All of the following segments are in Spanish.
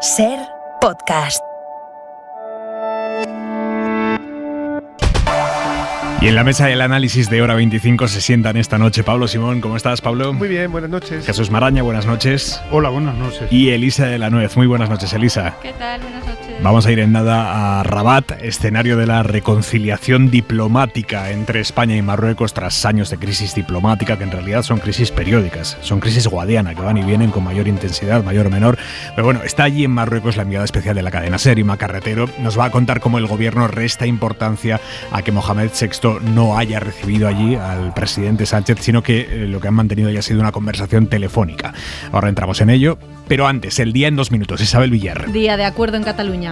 SER Podcast. Y en la mesa del análisis de Hora 25 se sientan esta noche Pablo Simón. ¿Cómo estás, Pablo? Muy bien, buenas noches. Jesús Maraña, buenas noches. Hola, buenas noches. Y Elisa de la Nuez. Muy buenas noches, Elisa. ¿Qué tal? Buenas noches. Vamos a ir en nada a Rabat, escenario de la reconciliación diplomática entre España y Marruecos tras años de crisis diplomática, que en realidad son crisis periódicas, son crisis guadiana, que van y vienen con mayor intensidad, mayor o menor. Pero bueno, está allí en Marruecos la enviada especial de la cadena SER, Ima Carretero. Nos va a contar cómo el gobierno resta importancia a que Mohamed VI no haya recibido allí al presidente Sánchez, sino que lo que han mantenido ya ha sido una conversación telefónica. Ahora entramos en ello, pero antes, el día en 2 minutos. Isabel Villar. Día de acuerdo en Cataluña.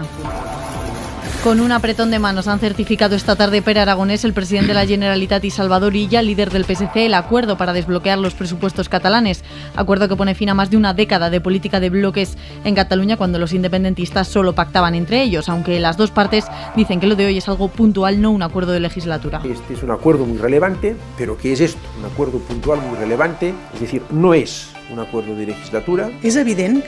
Con un apretón de manos han certificado esta tarde Pere Aragonés, el presidente de la Generalitat, y Salvador Illa, líder del PSC, el acuerdo para desbloquear los presupuestos catalanes. Acuerdo que pone fin a más de una década de política de bloques en Cataluña, cuando los independentistas solo pactaban entre ellos, aunque las dos partes dicen que lo de hoy es algo puntual, no un acuerdo de legislatura. Este es un acuerdo muy relevante, pero ¿qué es esto? Un acuerdo puntual muy relevante, es decir, no es un acuerdo de legislatura. És evidente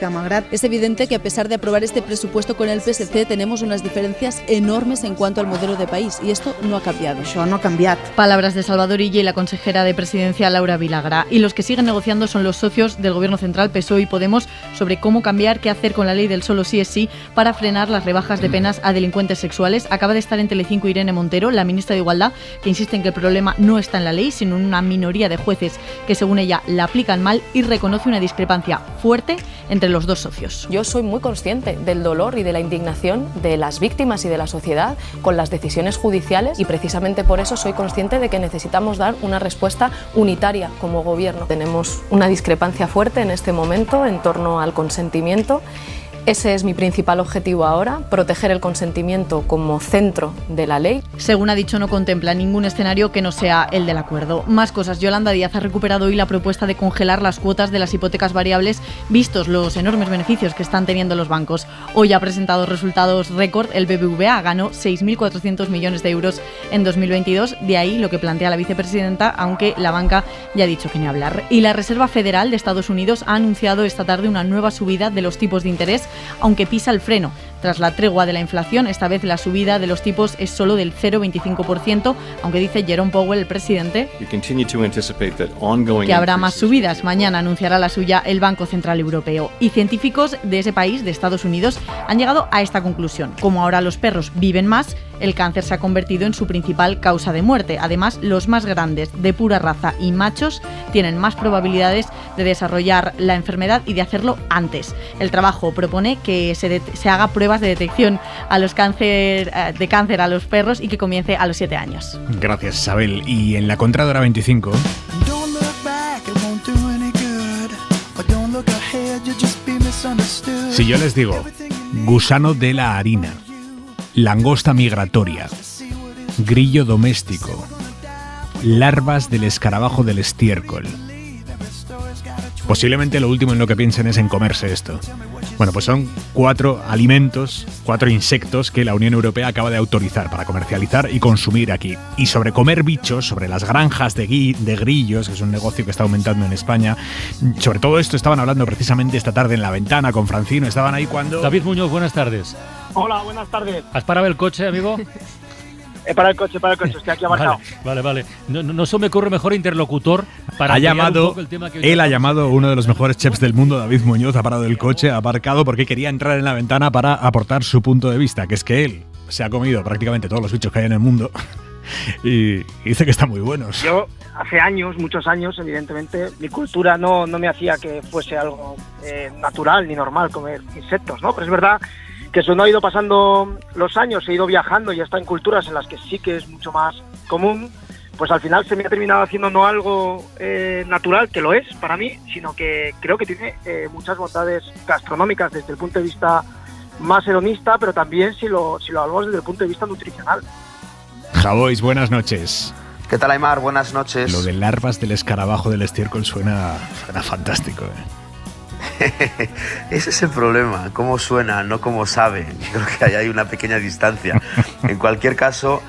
que a pesar de aprobar este presupuesto con el PSC tenemos unas diferencias enormes en cuanto al modelo de país y esto no ha cambiado. Això no ha canviat. Palabras de Salvador Illa y la consejera de Presidencia Laura Vilagrà. Y los que siguen negociando son los socios del Gobierno Central, PSOE y Podemos, sobre cómo cambiar, qué hacer con la ley del solo sí es sí para frenar las rebajas de penas a delincuentes sexuales. Acaba de estar en Telecinco Irene Montero, la ministra de Igualdad, que insiste en que el problema no está en la ley, sino en una minoría de jueces que, según ella, la aplican mal, y reconoce una discrepancia fuerte entre los dos socios. Yo soy muy consciente del dolor y de la indignación de las víctimas y de la sociedad con las decisiones judiciales, y precisamente por eso soy consciente de que necesitamos dar una respuesta unitaria como gobierno. Tenemos una discrepancia fuerte en este momento en torno al consentimiento. Ese es mi principal objetivo ahora, proteger el consentimiento como centro de la ley. Según ha dicho, no contempla ningún escenario que no sea el del acuerdo. Más cosas. Yolanda Díaz ha recuperado hoy la propuesta de congelar las cuotas de las hipotecas variables, vistos los enormes beneficios que están teniendo los bancos. Hoy ha presentado resultados récord. El BBVA ganó 6.400 millones de euros en 2022. De ahí lo que plantea la vicepresidenta, aunque la banca ya ha dicho que ni hablar. Y la Reserva Federal de Estados Unidos ha anunciado esta tarde una nueva subida de los tipos de interés, aunque pisa el freno. Tras la tregua de la inflación, esta vez la subida de los tipos es solo del 0,25%, aunque dice Jerome Powell, el presidente, que habrá más subidas. Mañana anunciará la suya el Banco Central Europeo. Y científicos de ese país, de Estados Unidos, han llegado a esta conclusión. Como ahora los perros viven más, el cáncer se ha convertido en su principal causa de muerte. Además, los más grandes, de pura raza y machos, tienen más probabilidades de desarrollar la enfermedad y de hacerlo antes. El trabajo propone que se haga pruebas de detección a los cáncer a los perros y que comience a los 7 años. Gracias, Isabel. Y en la contra de Hora 25... Si yo les digo gusano de la harina, langosta migratoria, grillo doméstico, larvas del escarabajo del estiércol, posiblemente lo último en lo que piensen es en comerse esto. Bueno, pues son 4 alimentos, 4 insectos que la Unión Europea acaba de autorizar para comercializar y consumir aquí. Y sobre comer bichos, sobre las granjas de grillos, que es un negocio que está aumentando en España, sobre todo esto estaban hablando precisamente esta tarde en La Ventana con Francino. Estaban ahí cuando... David Muñoz, buenas tardes. Hola, buenas tardes. ¿Has parado el coche, amigo? Para el coche, estoy aquí aparcado. Vale. No se me ocurre mejor interlocutor para él ha hoy llamado uno de los mejores chefs del mundo, David Muñoz, ha parado el coche, ha aparcado porque quería entrar en La Ventana para aportar su punto de vista, que es que él se ha comido prácticamente todos los bichos que hay en el mundo y dice que están muy buenos. Yo hace años, muchos años, evidentemente, mi cultura no me hacía que fuese algo natural ni normal comer insectos, ¿no? Pero es verdad que eso no ha ido pasando los años, he ido viajando y está en culturas en las que sí que es mucho más común, pues al final se me ha terminado haciendo no algo natural, que lo es para mí, sino que creo que tiene muchas bondades gastronómicas desde el punto de vista más hedonista, pero también si lo hablamos desde el punto de vista nutricional. Javois, buenas noches. ¿Qué tal, Aymar? Buenas noches. Lo de larvas del escarabajo del estiércol suena fantástico, Ese es el problema, cómo suena, no cómo sabe. Creo que ahí hay una pequeña distancia. En cualquier caso,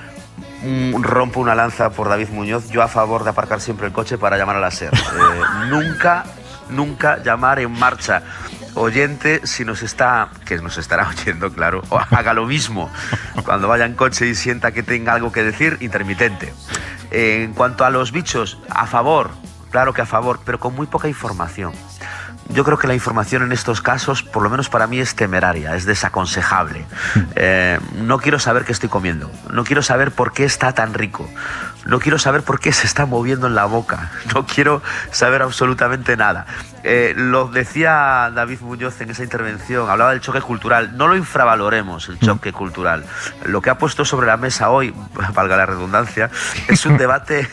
rompo una lanza por David Muñoz. Yo a favor de aparcar siempre el coche para llamar a la SER. Nunca nunca llamar en marcha. Oyente, si nos estará oyendo, claro, o haga lo mismo cuando vaya en coche y sienta que tenga algo que decir, intermitente. En cuanto a los bichos, a favor, claro que a favor, pero con muy poca información. Yo creo que la información en estos casos, por lo menos para mí, es temeraria, es desaconsejable. No quiero saber qué estoy comiendo, no quiero saber por qué está tan rico, no quiero saber por qué se está moviendo en la boca, no quiero saber absolutamente nada. Lo decía David Muñoz en esa intervención, hablaba del choque cultural. No lo infravaloremos, el choque cultural. Lo que ha puesto sobre la mesa hoy, valga la redundancia, es un debate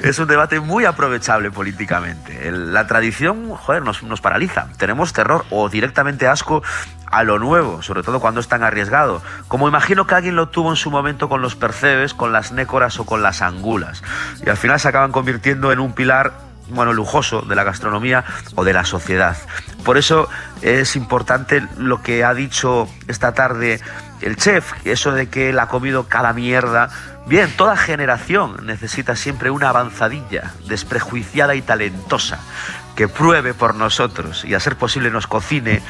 es un debate muy aprovechable políticamente. La tradición, joder, nos paraliza. Tenemos terror o directamente asco a lo nuevo, sobre todo cuando es tan arriesgado, como imagino que alguien lo tuvo en su momento con los percebes, con las nécoras o con las angulas, y al final se acaban convirtiendo en un pilar, bueno, lujoso de la gastronomía o de la sociedad. Por eso es importante lo que ha dicho esta tarde el chef, eso de que él ha comido cada mierda. Bien, toda generación necesita siempre una avanzadilla, desprejuiciada y talentosa, que pruebe por nosotros y a ser posible nos cocine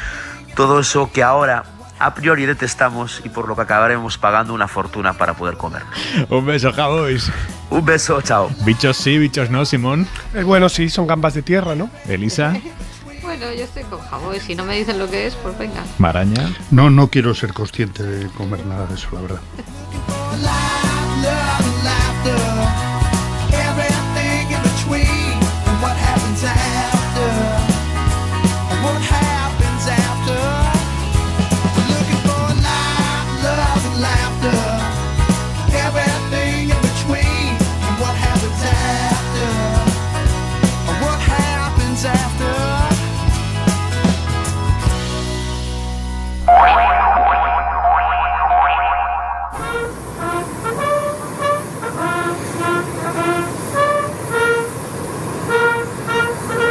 todo eso que ahora a priori detestamos y por lo que acabaremos pagando una fortuna para poder comer. Un beso, Javois. Un beso, chao. Bichos sí, bichos no, Simón. Bueno, sí, son gambas de tierra, ¿no? Elisa. Bueno, yo estoy con Javois. Si no me dicen lo que es, pues venga. Maraña. No quiero ser consciente de comer nada de eso, la verdad.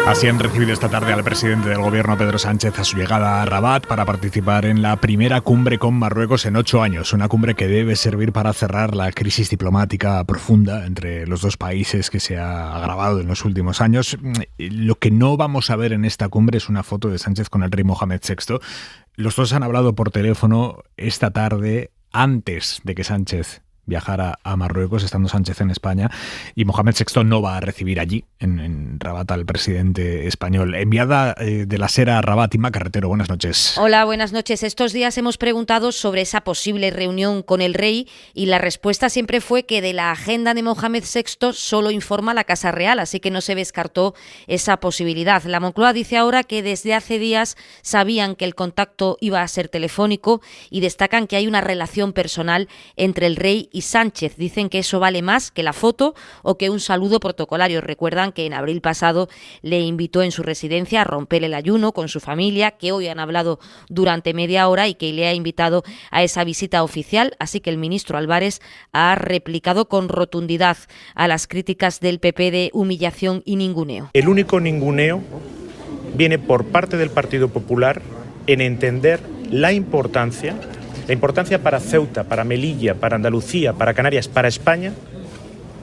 Así han recibido esta tarde al presidente del gobierno, Pedro Sánchez, a su llegada a Rabat para participar en la primera cumbre con Marruecos en 8 años. Una cumbre que debe servir para cerrar la crisis diplomática profunda entre los dos países que se ha agravado en los últimos años. Lo que no vamos a ver en esta cumbre es una foto de Sánchez con el rey Mohamed VI. Los dos han hablado por teléfono esta tarde antes de que Sánchez viajar a Marruecos, estando Sánchez en España, y Mohamed VI no va a recibir allí, en Rabat, al presidente español. Enviada de la SER a Rabat, Inma Carretero, buenas noches. Hola, buenas noches. Estos días hemos preguntado sobre esa posible reunión con el rey y la respuesta siempre fue que de la agenda de Mohamed VI solo informa la Casa Real, así que no se descartó esa posibilidad. La Moncloa dice ahora que desde hace días sabían que el contacto iba a ser telefónico y destacan que hay una relación personal entre el rey y Sánchez. Dicen que eso vale más que la foto o que un saludo protocolario. Recuerdan que en abril pasado le invitó en su residencia a romper el ayuno con su familia, que hoy han hablado durante media hora y que le ha invitado a esa visita oficial. Así que el ministro Álvarez ha replicado con rotundidad a las críticas del PP de humillación y ninguneo. El único ninguneo viene por parte del Partido Popular en entender la importancia para Ceuta, para Melilla, para Andalucía, para Canarias, para España,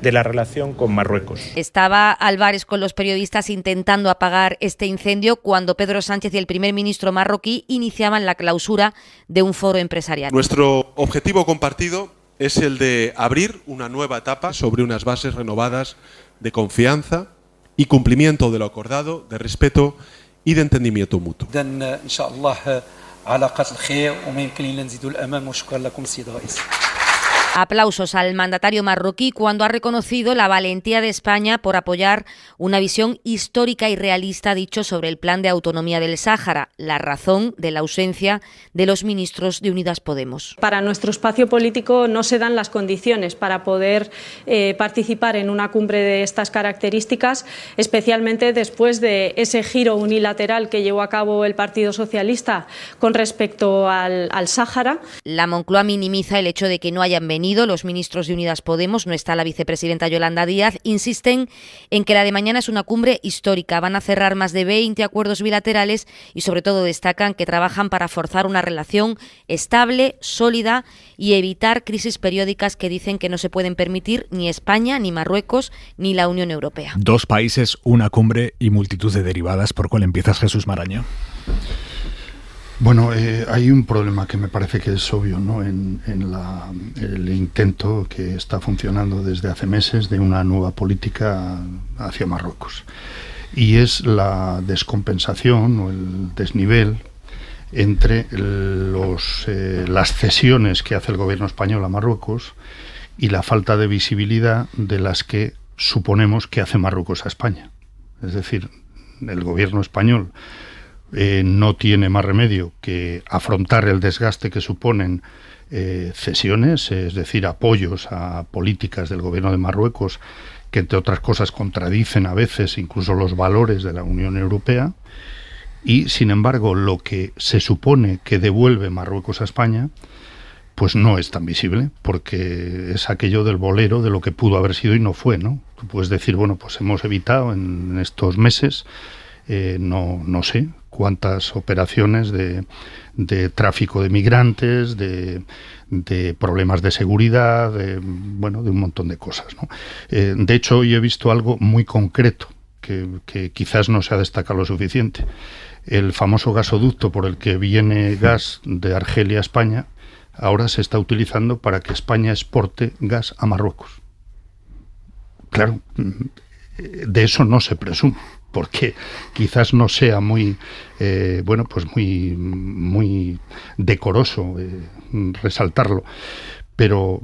de la relación con Marruecos. Estaba Álvarez con los periodistas intentando apagar este incendio cuando Pedro Sánchez y el primer ministro marroquí iniciaban la clausura de un foro empresarial. Nuestro objetivo compartido es el de abrir una nueva etapa sobre unas bases renovadas de confianza y cumplimiento de lo acordado, de respeto y de entendimiento mutuo. Aplausos al mandatario marroquí cuando ha reconocido la valentía de España por apoyar una visión histórica y realista, dicho, sobre el plan de autonomía del Sáhara, la razón de la ausencia de los ministros de Unidas Podemos. Para nuestro espacio político no se dan las condiciones para poder participar en una cumbre de estas características, especialmente después de ese giro unilateral que llevó a cabo el Partido Socialista con respecto al Sáhara. La Moncloa minimiza el hecho de que no hayan venido Unido. Los ministros de Unidas Podemos, no está la vicepresidenta Yolanda Díaz, insisten en que la de mañana es una cumbre histórica. Van a cerrar más de 20 acuerdos bilaterales y sobre todo destacan que trabajan para forzar una relación estable, sólida y evitar crisis periódicas que dicen que no se pueden permitir ni España, ni Marruecos, ni la Unión Europea. 2 países, una cumbre y multitud de derivadas. ¿Por cuál empiezas, Jesús Maraño? Bueno, hay un problema que me parece que es obvio, ¿no? en el intento que está funcionando desde hace meses de una nueva política hacia Marruecos. Y es la descompensación o el desnivel entre las cesiones que hace el gobierno español a Marruecos y la falta de visibilidad de las que suponemos que hace Marruecos a España. Es decir, el gobierno español no tiene más remedio que afrontar el desgaste que suponen cesiones, es decir, apoyos a políticas del gobierno de Marruecos que, entre otras cosas, contradicen a veces incluso los valores de la Unión Europea, y, sin embargo, lo que se supone que devuelve Marruecos a España pues no es tan visible, porque es aquello del bolero de lo que pudo haber sido y no fue, ¿no? Tú puedes decir, bueno, pues hemos evitado en estos meses no sé cuántas operaciones de tráfico de migrantes, de problemas de seguridad, de un montón de cosas, ¿no? De hecho, hoy he visto algo muy concreto que quizás no se ha destacado lo suficiente. El famoso gasoducto por el que viene gas de Argelia a España ahora se está utilizando para que España exporte gas a Marruecos. Claro, de eso no se presume, porque quizás no sea muy decoroso resaltarlo, pero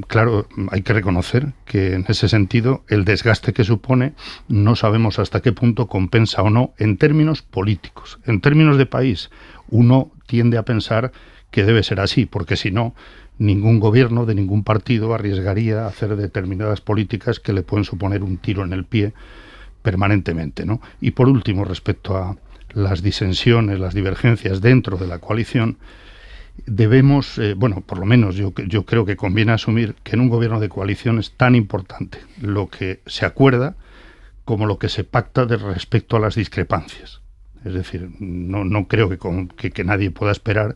claro, hay que reconocer que en ese sentido el desgaste que supone no sabemos hasta qué punto compensa o no en términos políticos. En términos de país, uno tiende a pensar que debe ser así, porque si no, ningún gobierno de ningún partido arriesgaría a hacer determinadas políticas que le pueden suponer un tiro en el pie permanentemente, ¿no? Y por último, respecto a las disensiones, las divergencias dentro de la coalición, debemos, por lo menos yo creo que conviene asumir que en un gobierno de coalición es tan importante lo que se acuerda como lo que se pacta respecto a las discrepancias. Es decir, no creo que nadie pueda esperar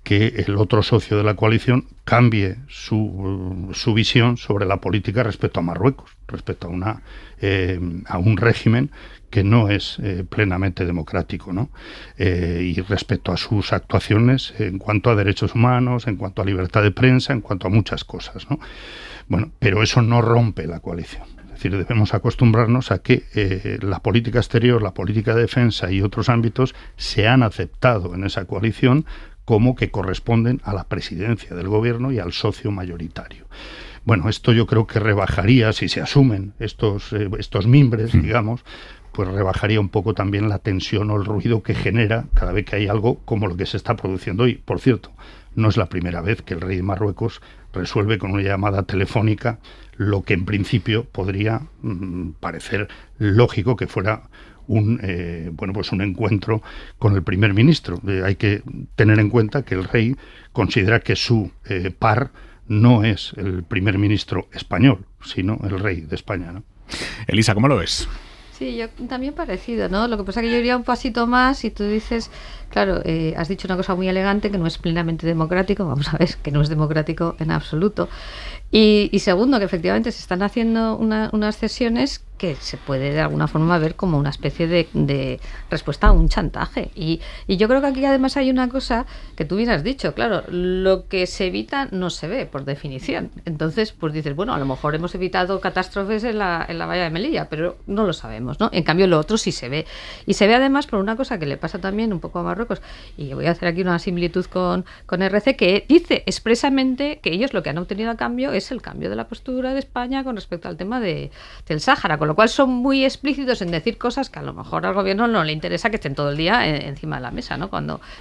que el otro socio de la coalición cambie su visión sobre la política respecto a Marruecos, respecto a un régimen que no es plenamente democrático, ¿no? Y respecto a sus actuaciones en cuanto a derechos humanos, en cuanto a libertad de prensa, en cuanto a muchas cosas, ¿no? Bueno, pero eso no rompe la coalición. Es decir, debemos acostumbrarnos a que la política exterior, la política de defensa y otros ámbitos se han aceptado en esa coalición como que corresponden a la presidencia del gobierno y al socio mayoritario. Bueno, esto yo creo que rebajaría, si se asumen estos mimbres, digamos, pues rebajaría un poco también la tensión o el ruido que genera cada vez que hay algo como lo que se está produciendo hoy. Por cierto, no es la primera vez que el rey de Marruecos resuelve con una llamada telefónica lo que en principio podría parecer lógico que fuera un encuentro con el primer ministro. Hay que tener en cuenta que el rey considera que su par no es el primer ministro español, sino el rey de España, ¿no? Elisa, ¿cómo lo ves? Sí, yo también parecido, ¿no? Lo que pasa es que yo iría un pasito más y tú dices, claro, has dicho una cosa muy elegante que no es plenamente democrático, vamos a ver, que no es democrático en absoluto. Y segundo, que efectivamente se están haciendo unas cesiones que se puede de alguna forma ver como una especie de respuesta a un chantaje. Y yo creo que aquí además hay una cosa que tú bien has dicho, claro, lo que se evita no se ve, por definición. Entonces, pues dices, bueno, a lo mejor hemos evitado catástrofes en la valla de Melilla, pero no lo sabemos, ¿no? En cambio, lo otro sí se ve. Y se ve además por una cosa que le pasa también un poco a Marruecos, y voy a hacer aquí una similitud con RC, que dice expresamente que ellos lo que han obtenido a cambio es es el cambio de la postura de España con respecto al tema del Sáhara, con lo cual son muy explícitos en decir cosas que a lo mejor al gobierno no le interesa que estén todo el día encima de la mesa, ¿no?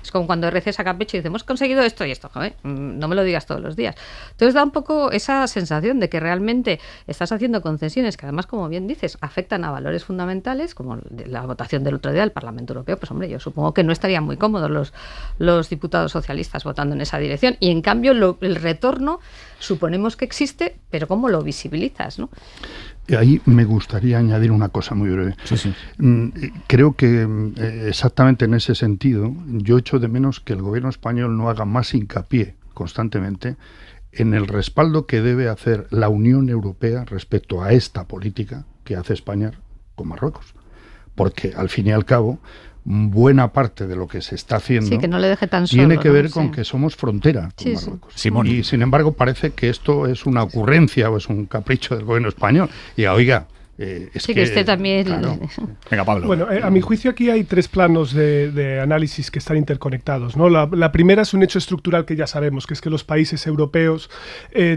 Es como cuando RC saca pecho y dice, hemos conseguido esto y esto, joder, no me lo digas todos los días. Entonces da un poco esa sensación de que realmente estás haciendo concesiones que además, como bien dices, afectan a valores fundamentales, como la votación del otro día del Parlamento Europeo. Pues hombre, yo supongo que no estarían muy cómodos los diputados socialistas votando en esa dirección, y en cambio el retorno suponemos que existe, pero ¿cómo lo visibilizas, no? Ahí me gustaría añadir una cosa muy breve. Sí. Creo que exactamente en ese sentido yo echo de menos que el gobierno español no haga más hincapié constantemente en el respaldo que debe hacer la Unión Europea respecto a esta política que hace España con Marruecos. Porque al fin y al cabo buena parte de lo que se está haciendo que no le deje tan solo, tiene que ver con que somos frontera con Marruecos. Simón. Y sin embargo parece que esto es una ocurrencia o es un capricho del gobierno español. Y oiga, es que esté también... Claro. Venga, Pablo. Bueno, a mi juicio aquí hay tres planos de análisis que están interconectados, ¿no? La primera es un hecho estructural que ya sabemos, que es que los países europeos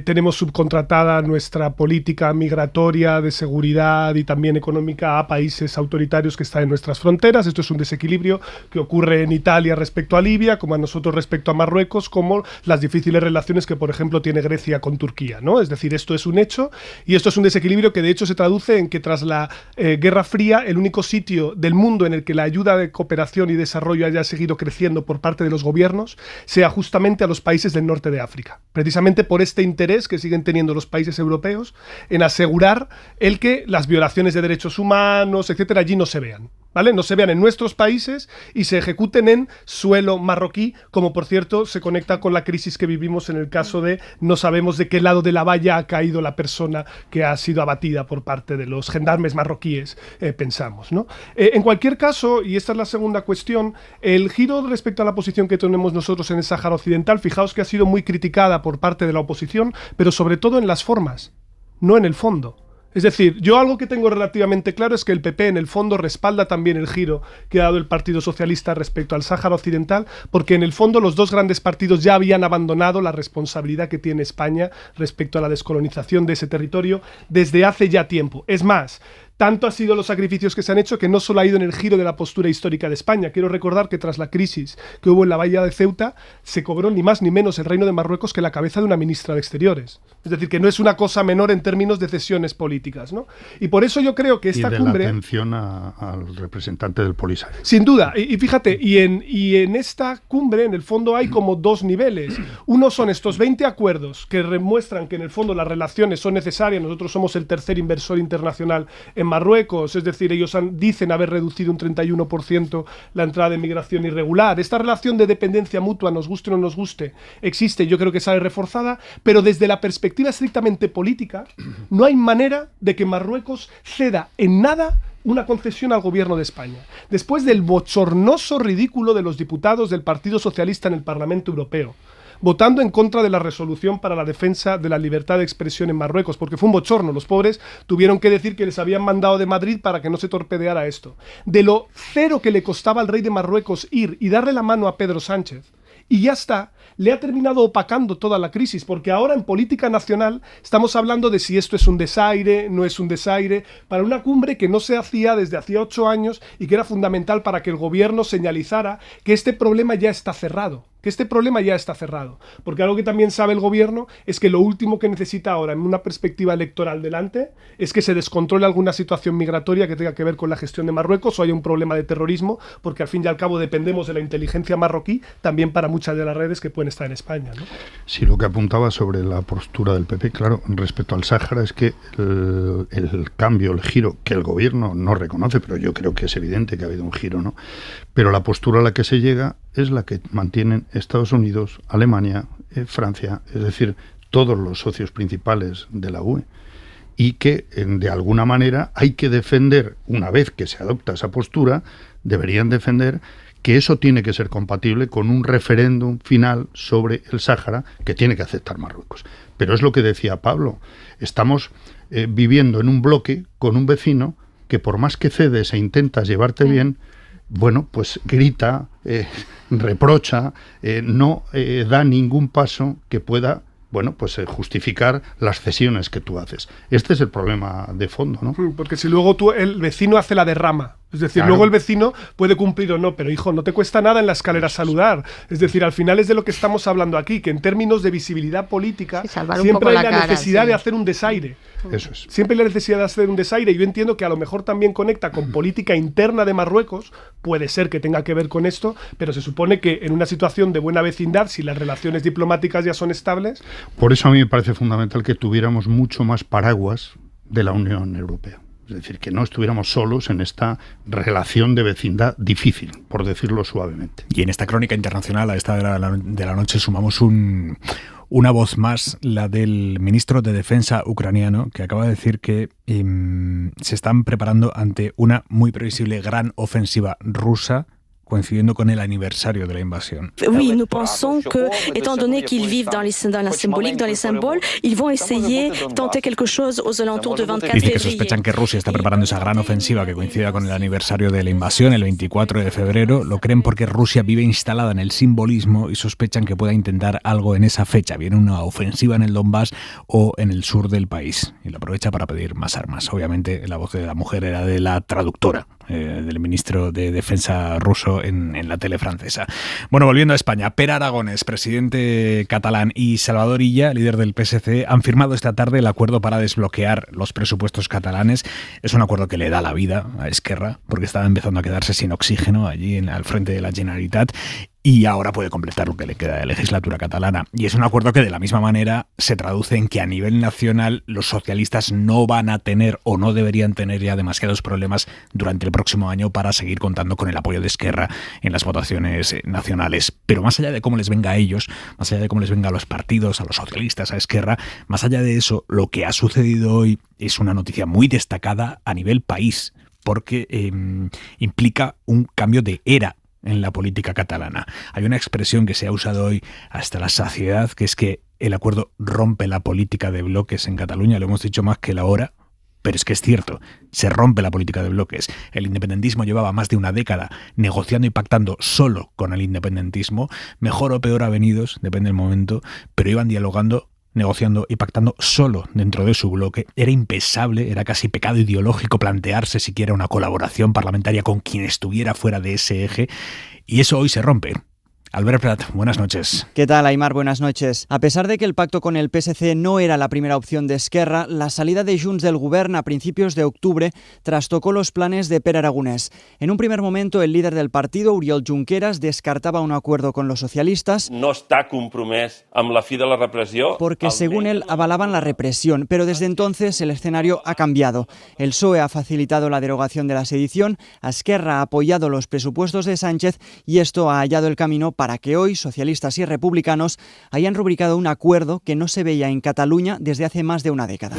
tenemos subcontratada nuestra política migratoria, de seguridad y también económica a países autoritarios que están en nuestras fronteras. Esto es un desequilibrio que ocurre en Italia respecto a Libia, como a nosotros respecto a Marruecos, como las difíciles relaciones que, por ejemplo, tiene Grecia con Turquía, ¿no? Es decir, esto es un hecho y esto es un desequilibrio que de hecho se traduce en que tras la Guerra Fría, el único sitio del mundo en el que la ayuda de cooperación y desarrollo haya seguido creciendo por parte de los gobiernos sea justamente a los países del norte de África. Precisamente por este interés que siguen teniendo los países europeos en asegurar el que las violaciones de derechos humanos, etcétera, allí no se vean, ¿vale? No se vean en nuestros países y se ejecuten en suelo marroquí, como por cierto se conecta con la crisis que vivimos en el caso de no sabemos de qué lado de la valla ha caído la persona que ha sido abatida por parte de los gendarmes marroquíes, pensamos, ¿no? En cualquier caso, y esta es la segunda cuestión, el giro respecto a la posición que tenemos nosotros en el Sáhara Occidental, fijaos que ha sido muy criticada por parte de la oposición, pero sobre todo en las formas, no en el fondo. Es decir, yo algo que tengo relativamente claro es que el PP en el fondo respalda también el giro que ha dado el Partido Socialista respecto al Sáhara Occidental, porque en el fondo los dos grandes partidos ya habían abandonado la responsabilidad que tiene España respecto a la descolonización de ese territorio desde hace ya tiempo. Es más, tanto han sido los sacrificios que se han hecho que no solo ha ido en el giro de la postura histórica de España. Quiero recordar que tras la crisis que hubo en la bahía de Ceuta, se cobró ni más ni menos el Reino de Marruecos que la cabeza de una ministra de Exteriores. Es decir, que no es una cosa menor en términos de cesiones políticas, ¿no? Y por eso yo creo que esta cumbre... Y de la atención al representante del Polisario. Sin duda. Y fíjate, y en esta cumbre, en el fondo, hay como dos niveles. Uno son estos 20 acuerdos que demuestran que en el fondo las relaciones son necesarias. Nosotros somos el tercer inversor internacional en Marruecos, es decir, ellos dicen haber reducido un 31% la entrada de migración irregular. Esta relación de dependencia mutua, nos guste o no nos guste, existe, yo creo que sale reforzada, pero desde la perspectiva estrictamente política, no hay manera de que Marruecos ceda en nada una concesión al gobierno de España. Después del bochornoso ridículo de los diputados del Partido Socialista en el Parlamento Europeo, votando en contra de la resolución para la defensa de la libertad de expresión en Marruecos, porque fue un bochorno. Los pobres tuvieron que decir que les habían mandado de Madrid para que no se torpedeara esto. De lo cero que le costaba al rey de Marruecos ir y darle la mano a Pedro Sánchez, y ya está, le ha terminado opacando toda la crisis, porque ahora en política nacional estamos hablando de si esto es un desaire, no es un desaire, para una cumbre que no se hacía desde hacía 8 años y que era fundamental para que el gobierno señalizara que este problema ya está cerrado. Porque algo que también sabe el gobierno es que lo último que necesita ahora en una perspectiva electoral delante es que se descontrole alguna situación migratoria que tenga que ver con la gestión de Marruecos o haya un problema de terrorismo, porque al fin y al cabo dependemos de la inteligencia marroquí también para muchas de las redes que pueden estar en España, ¿no? Sí, lo que apuntaba sobre la postura del PP, claro, respecto al Sáhara, es que el cambio, el giro, que el gobierno no reconoce, pero yo creo que es evidente que ha habido un giro, ¿no? Pero la postura a la que se llega es la que mantienen Estados Unidos, Alemania, Francia, es decir, todos los socios principales de la UE, y que de alguna manera hay que defender, una vez que se adopta esa postura, deberían defender que eso tiene que ser compatible con un referéndum final sobre el Sáhara que tiene que aceptar Marruecos. Pero es lo que decía Pablo, estamos viviendo en un bloque con un vecino que por más que cedes e intentas llevarte bien, bueno, pues grita, reprocha, no da ningún paso que pueda bueno, pues justificar las cesiones que tú haces. Este es el problema de fondo, ¿no? Porque si luego el vecino hace la derrama, es decir, claro, luego el vecino puede cumplir o no, pero hijo, no te cuesta nada en la escalera saludar. Es decir, al final es de lo que estamos hablando aquí, que en términos de visibilidad política siempre hay la necesidad de hacer un desaire. Eso es. Siempre hay la necesidad de hacer un desaire. Yo entiendo que a lo mejor también conecta con política interna de Marruecos, puede ser que tenga que ver con esto, pero se supone que en una situación de buena vecindad, si las relaciones diplomáticas ya son estables... Por eso a mí me parece fundamental que tuviéramos mucho más paraguas de la Unión Europea. Es decir, que no estuviéramos solos en esta relación de vecindad difícil, por decirlo suavemente. Y en esta crónica internacional, a esta de la noche, sumamos una voz más, la del ministro de Defensa ucraniano, que acaba de decir que se están preparando ante una muy previsible gran ofensiva rusa, coincidiendo con el aniversario de la invasión. Oui, nous pensons que, étant donné qu'ils vivent dans la symbolique, dans les symboles, ils vont essayer tenter quelque chose aux alentours de 24 Dice que février. sospechan que Rusia está preparando esa gran ofensiva que coincida con el aniversario de la invasión, el 24 de febrero. Lo creen porque Rusia vive instalada en el simbolismo y sospechan que pueda intentar algo en esa fecha, bien una ofensiva en el Donbass o en el sur del país. Y lo aprovecha para pedir más armas. Obviamente la voz de la mujer era de la traductora del ministro de Defensa ruso en la tele francesa. Bueno, volviendo a España, Pere Aragonés, presidente catalán, y Salvador Illa, líder del PSC, han firmado esta tarde el acuerdo para desbloquear los presupuestos catalanes. Es un acuerdo que le da la vida a Esquerra, porque estaba empezando a quedarse sin oxígeno allí al frente de la Generalitat, y ahora puede completar lo que le queda de legislatura catalana. Y es un acuerdo que de la misma manera se traduce en que a nivel nacional los socialistas no van a tener o no deberían tener ya demasiados problemas durante el próximo año para seguir contando con el apoyo de Esquerra en las votaciones nacionales. Pero más allá de cómo les venga a ellos, más allá de cómo les venga a los partidos, a los socialistas, a Esquerra, más allá de eso, lo que ha sucedido hoy es una noticia muy destacada a nivel país, porque implica un cambio de era en la política catalana. Hay una expresión que se ha usado hoy hasta la saciedad, que es que el acuerdo rompe la política de bloques en Cataluña. Lo hemos dicho más que la hora, pero es que es cierto, se rompe la política de bloques. El independentismo llevaba más de una década negociando y pactando solo con el independentismo, mejor o peor avenidos, depende del momento, pero iban dialogando, negociando y pactando solo dentro de su bloque. Era impensable, era casi pecado ideológico plantearse siquiera una colaboración parlamentaria con quien estuviera fuera de ese eje, y eso hoy se rompe. Albert Prat, buenas noches. ¿Qué tal, Aimar? Buenas noches. A pesar de que el pacto con el PSC no era la primera opción de Esquerra, la salida de Junts del Govern a principios de octubre trastocó los planes de Pere Aragonés. En un primer momento, el líder del partido, Oriol Junqueras, descartaba un acuerdo con los socialistas. No está compromès amb la fi de la repressió. Porque, según él, avalaban la represión, pero desde entonces el escenario ha cambiado. El PSOE ha facilitado la derogación de la sedición, Esquerra ha apoyado los presupuestos de Sánchez y esto ha hallado el camino para que hoy socialistas y republicanos hayan rubricado un acuerdo que no se veía en Cataluña desde hace más de una década.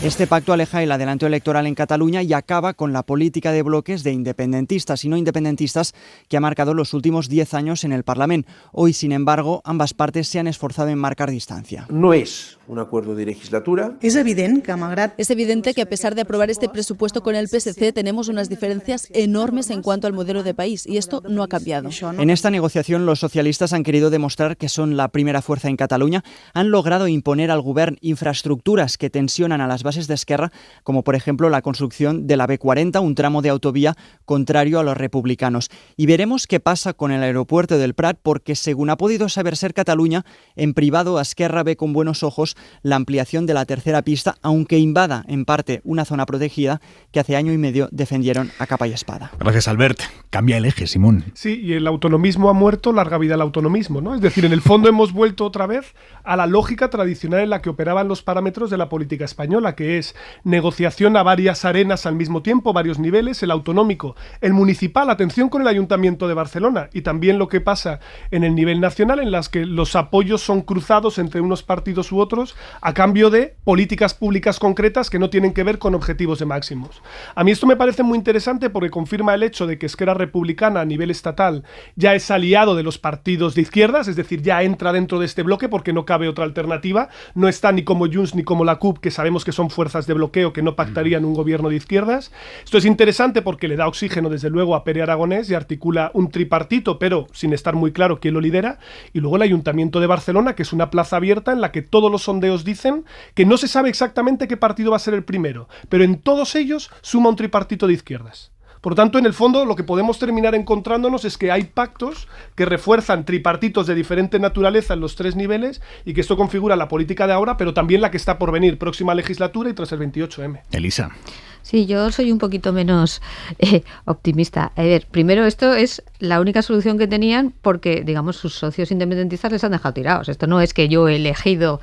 Este pacto aleja el adelanto electoral en Cataluña y acaba con la política de bloques de independentistas y no independentistas que ha marcado los últimos 10 años en el Parlamento. Hoy, sin embargo, ambas partes se han esforzado en marcar distancia. No es un acuerdo de legislatura. Es evidente que a pesar de aprobar este presupuesto con el PSC tenemos unas diferencias enormes en cuanto al modelo de país y esto no ha cambiado. En esta negociación los socialistas han querido demostrar que son la primera fuerza en Cataluña, han logrado imponer al Govern infraestructuras que tensionan a las bases de Esquerra, como por ejemplo la construcción de la B40, un tramo de autovía contrario a los republicanos. Y veremos qué pasa con el aeropuerto del Prat, porque según ha podido saber Ser Cataluña, en privado Esquerra ve con buenos ojos la ampliación de la tercera pista, aunque invada en parte una zona protegida que hace año y medio defendieron a capa y espada. Gracias, Albert. Cambia el eje, Simón. Sí, y el autonomismo ha muerto, larga vida al autonomismo, ¿no? Es decir, en el fondo hemos vuelto otra vez a la lógica tradicional en la que operaban los parámetros de la política española, que es negociación a varias arenas al mismo tiempo, varios niveles, el autonómico, el municipal, atención con el Ayuntamiento de Barcelona, y también lo que pasa en el nivel nacional, en las que los apoyos son cruzados entre unos partidos u otros, máximos a cambio de políticas públicas concretas que no tienen que ver con objetivos de máximos. A mí esto me parece muy interesante porque confirma el hecho de que Esquerra Republicana a nivel estatal ya es aliado de los partidos de izquierdas, es decir, ya entra dentro de este bloque porque no cabe otra alternativa, no está ni como Junts ni como la CUP, que sabemos que son fuerzas de bloqueo que no pactarían un gobierno de izquierdas. Esto es interesante porque le da oxígeno desde luego a Pere Aragonés y articula un tripartito, pero sin estar muy claro quién lo lidera, y luego el Ayuntamiento de Barcelona, que es una plaza abierta en la que todos los sondeos dicen que no se sabe exactamente qué partido va a ser el primero, pero en todos ellos suma un tripartito de izquierdas. Por tanto, en el fondo, lo que podemos terminar encontrándonos es que hay pactos que refuerzan tripartitos de diferente naturaleza en los tres niveles y que esto configura la política de ahora, pero también la que está por venir, próxima legislatura y tras el 28M. Elisa. Sí, yo soy un poquito menos optimista. A ver, primero, esto es la única solución que tenían porque, digamos, sus socios independentistas les han dejado tirados. Esto no es que yo he elegido,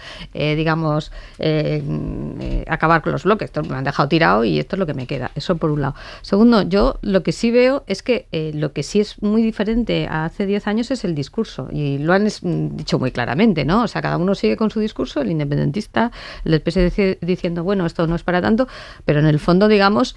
acabar con los bloques. Esto me han dejado tirado y esto es lo que me queda. Eso por un lado. Segundo, yo lo que sí veo es que lo que sí es muy diferente a hace 10 años es el discurso. Y lo han dicho muy claramente, ¿no? O sea, cada uno sigue con su discurso, el independentista, el PS diciendo, bueno, esto no es para tanto, pero en el fondo, digamos,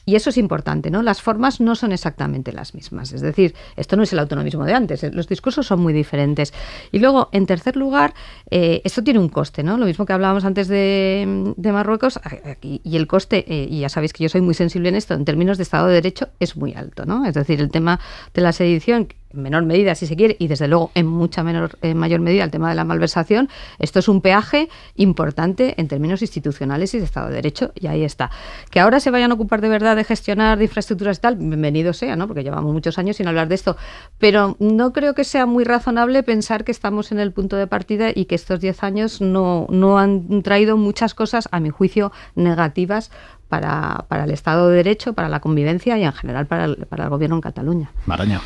y eso es importante, ¿no? Las formas no son exactamente las mismas. Es decir, esto no es el autonomismo de antes, los discursos son muy diferentes. Y luego, en tercer lugar, esto tiene un coste, ¿no? Lo mismo que hablábamos antes de Marruecos, y el coste, y ya sabéis que yo soy muy sensible en esto, en términos de Estado de Derecho, es muy alto, ¿no? Es decir, el tema de la sedición, en menor medida si se quiere, y desde luego en mayor medida el tema de la malversación, esto es un peaje importante en términos institucionales y de Estado de Derecho, y ahí está. Que ahora se vayan a ocupar de verdad de gestionar de infraestructuras y tal, bienvenido sea, ¿no? Porque llevamos muchos años sin hablar de esto, pero no creo que sea muy razonable pensar que estamos en el punto de partida y que estos 10 años no han traído muchas cosas, a mi juicio, negativas para el Estado de Derecho, para la convivencia y en general para el gobierno en Cataluña. Maraña.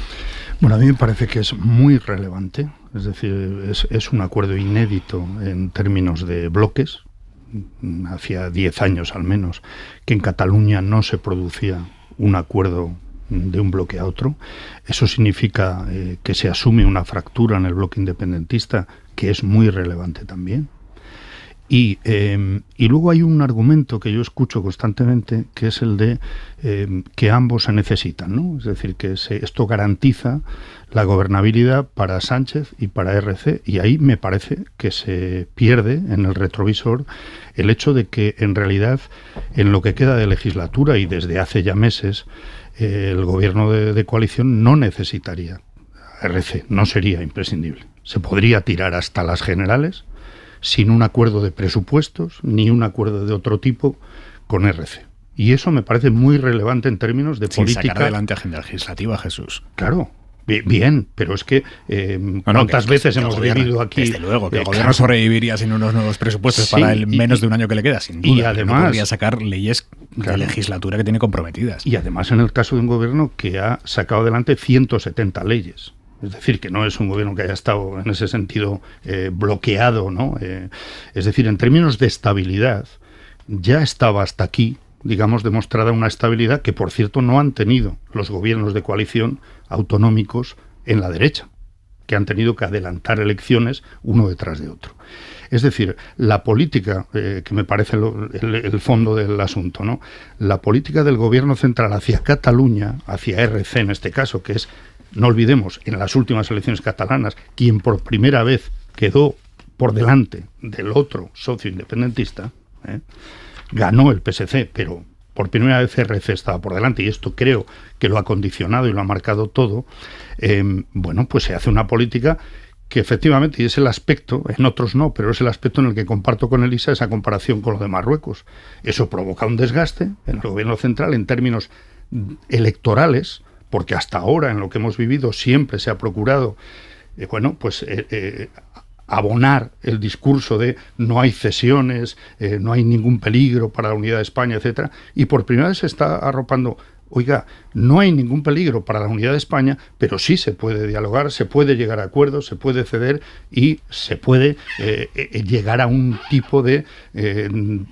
Bueno, a mí me parece que es muy relevante, es decir, es un acuerdo inédito en términos de bloques. Hacía 10 años al menos que en Cataluña no se producía un acuerdo de un bloque a otro. Eso significa que se asume una fractura en el bloque independentista que es muy relevante también. Y luego hay un argumento que yo escucho constantemente, que es el de que ambos se necesitan, ¿no? Es decir, que esto garantiza la gobernabilidad para Sánchez y para RC, y ahí me parece que se pierde en el retrovisor el hecho de que en realidad en lo que queda de legislatura y desde hace ya meses el gobierno de coalición no necesitaría RC, no sería imprescindible. Se podría tirar hasta las generales sin un acuerdo de presupuestos ni un acuerdo de otro tipo con RC. Y eso me parece muy relevante en términos de política. Sin sacar adelante agenda legislativa, Jesús. Claro. Bien, pero es que ¿cuántas veces hemos vivido aquí? Desde luego, que el gobierno sobreviviría sin unos nuevos presupuestos para el menos de un año que le queda, sin duda. Y además no podría sacar leyes de legislatura que tiene comprometidas. Y además en el caso de un gobierno que ha sacado adelante 170 leyes. Es decir, que no es un gobierno que haya estado en ese sentido bloqueado, ¿no? Es decir, en términos de estabilidad, ya estaba hasta aquí, digamos, demostrada una estabilidad que, por cierto, no han tenido los gobiernos de coalición autonómicos en la derecha, que han tenido que adelantar elecciones uno detrás de otro. Es decir, la política, que me parece el fondo del asunto, ¿no? La política del gobierno central hacia Cataluña, hacia RC en este caso, que es, no olvidemos, en las últimas elecciones catalanas, quien por primera vez quedó por delante del otro socio independentista, ganó el PSC, pero por primera vez RC estaba por delante, y esto creo que lo ha condicionado y lo ha marcado todo. Bueno, pues se hace una política que efectivamente, y es el aspecto, en otros no, pero es el aspecto en el que comparto con Elisa esa comparación con lo de Marruecos. Eso provoca un desgaste en el gobierno central en términos electorales, porque hasta ahora en lo que hemos vivido siempre se ha procurado, abonar el discurso de no hay cesiones, no hay ningún peligro para la unidad de España, etcétera, y por primera vez se está arropando, oiga, no hay ningún peligro para la unidad de España, pero sí se puede dialogar, se puede llegar a acuerdos, se puede ceder y se puede llegar a un tipo de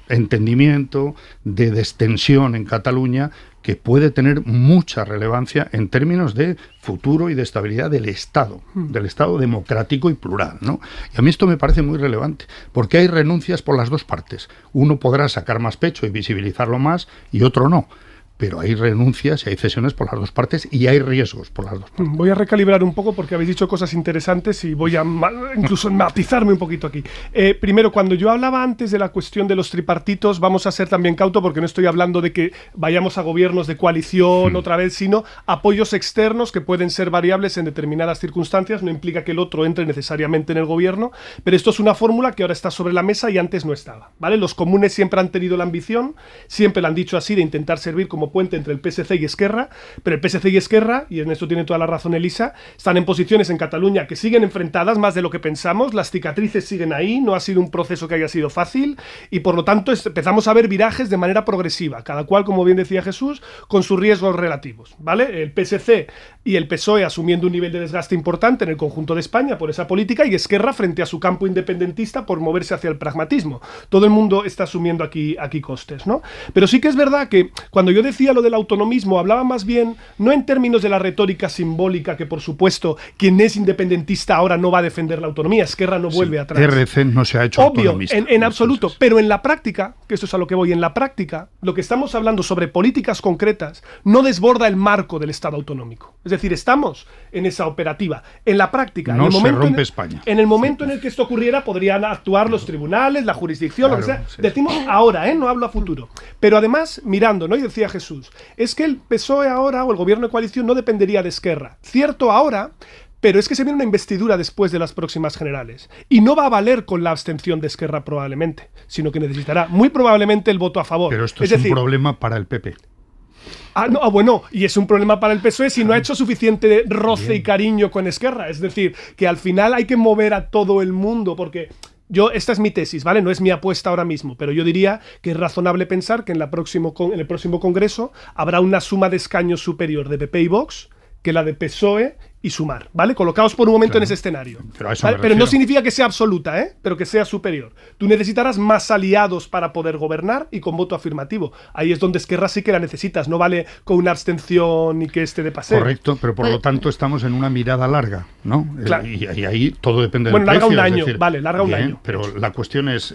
entendimiento, de destensión en Cataluña que puede tener mucha relevancia en términos de futuro y de estabilidad del Estado democrático y plural, ¿no? Y a mí esto me parece muy relevante, porque hay renuncias por las dos partes. Uno podrá sacar más pecho y visibilizarlo más, y otro no. Pero hay renuncias y hay cesiones por las dos partes y hay riesgos por las dos partes. Voy a recalibrar un poco porque habéis dicho cosas interesantes y voy a incluso matizarme un poquito aquí. Primero, cuando yo hablaba antes de la cuestión de los tripartitos, vamos a ser también cauto porque no estoy hablando de que vayamos a gobiernos de coalición otra vez, sino apoyos externos que pueden ser variables en determinadas circunstancias. No implica que el otro entre necesariamente en el gobierno, pero esto es una fórmula que ahora está sobre la mesa y antes no estaba, ¿vale? Los comunes siempre han tenido la ambición, siempre lo han dicho así, de intentar servir como puente entre el PSC y Esquerra, pero el PSC y Esquerra, y en esto tiene toda la razón Elisa, están en posiciones en Cataluña que siguen enfrentadas más de lo que pensamos, las cicatrices siguen ahí, no ha sido un proceso que haya sido fácil, y por lo tanto empezamos a ver virajes de manera progresiva, cada cual, como bien decía Jesús, con sus riesgos relativos, ¿vale? El PSC y el PSOE asumiendo un nivel de desgaste importante en el conjunto de España por esa política, y Esquerra frente a su campo independentista por moverse hacia el pragmatismo. Todo el mundo está asumiendo aquí costes, ¿no? Pero sí que es verdad que cuando yo decía lo del autonomismo, hablaba más bien no en términos de la retórica simbólica, que por supuesto quien es independentista ahora no va a defender la autonomía, Esquerra no vuelve atrás. RC no se ha hecho obvio, autonomista. En absoluto, pero en la práctica, que esto es a lo que voy, en la práctica, lo que estamos hablando sobre políticas concretas no desborda el marco del Estado autonómico. Es decir, estamos en esa operativa. En la práctica, no en el momento se rompe España. En el momento en el que esto ocurriera, podrían actuar los tribunales, la jurisdicción, Claro, lo que sea. sí. Decimos ahora, no hablo a futuro. Pero además, mirando, ¿no? Y decía Jesús, es que el PSOE ahora, o el gobierno de coalición, no dependería de Esquerra. Cierto ahora, pero es que se viene una investidura después de las próximas generales. Y no va a valer con la abstención de Esquerra probablemente, sino que necesitará muy probablemente el voto a favor. Pero esto es un problema para el PP. Bueno, y es un problema para el PSOE si no ha hecho suficiente roce y cariño con Esquerra. Es decir, que al final hay que mover a todo el mundo, porque esta es mi tesis, ¿vale? No es mi apuesta ahora mismo, pero yo diría que es razonable pensar que en el próximo Congreso habrá una suma de escaños superior de PP y Vox que la de PSOE y Sumar, ¿vale? Colocaos por un momento en ese escenario. Pero no significa que sea absoluta, pero que sea superior. Tú necesitarás más aliados para poder gobernar y con voto afirmativo. Ahí es donde Esquerra sí que la necesitas, no vale con una abstención y que esté de paseo. Correcto, pero por lo tanto estamos en una mirada larga, ¿no? Claro. Y ahí todo depende del precio. Larga un año, decir, larga un año. Pero la cuestión es...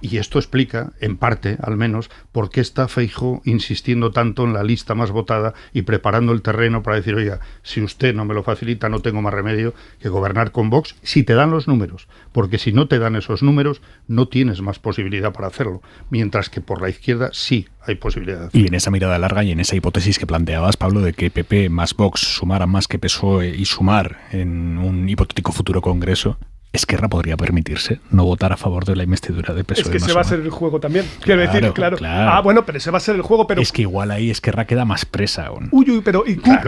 y esto explica, en parte al menos, por qué está Feijóo insistiendo tanto en la lista más votada y preparando el terreno para decir, oiga, si usted no me lo facilita, no tengo más remedio que gobernar con Vox, si te dan los números, porque si no te dan esos números, no tienes más posibilidad para hacerlo, mientras que por la izquierda sí hay posibilidad de hacerlo. Y en esa mirada larga y en esa hipótesis que planteabas, Pablo, de que PP más Vox sumaran más que PSOE y Sumar en un hipotético futuro congreso, Esquerra podría permitirse no votar a favor de la investidura de PSOE. Es que ese va a ser el juego también. Quiero decir, claro. Bueno, pero ese va a ser el juego, pero... Es que igual ahí Esquerra queda más presa aún. Pero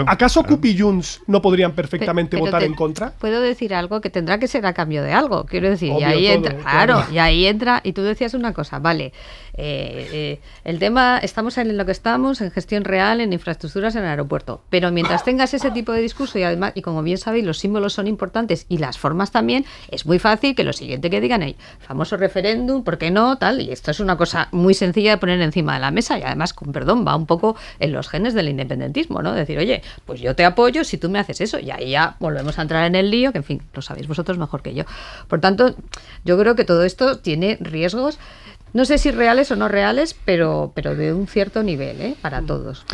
¿acaso CUP y Junts no podrían perfectamente votar en contra? Puedo decir algo que tendrá que ser a cambio de algo. Quiero decir, obvio, y ahí todo, entra, claro, y ahí entra, y tú decías una cosa, vale, el tema, estamos en lo que estamos, en gestión real, en infraestructuras en el aeropuerto, pero mientras tengas ese tipo de discurso y además, y como bien sabéis, los símbolos son importantes y las formas también, es muy fácil que lo siguiente que digan ahí, famoso referéndum, ¿por qué no? Tal, y esto es una cosa muy sencilla de poner encima de la mesa y además, con perdón, va un poco en los genes del independentismo, ¿no? Decir, oye, pues yo te apoyo si tú me haces eso, y ahí ya volvemos a entrar en el lío, que en fin, lo sabéis vosotros mejor que yo. Por tanto, yo creo que todo esto tiene riesgos, no sé si reales o no reales, pero de un cierto nivel, para todos,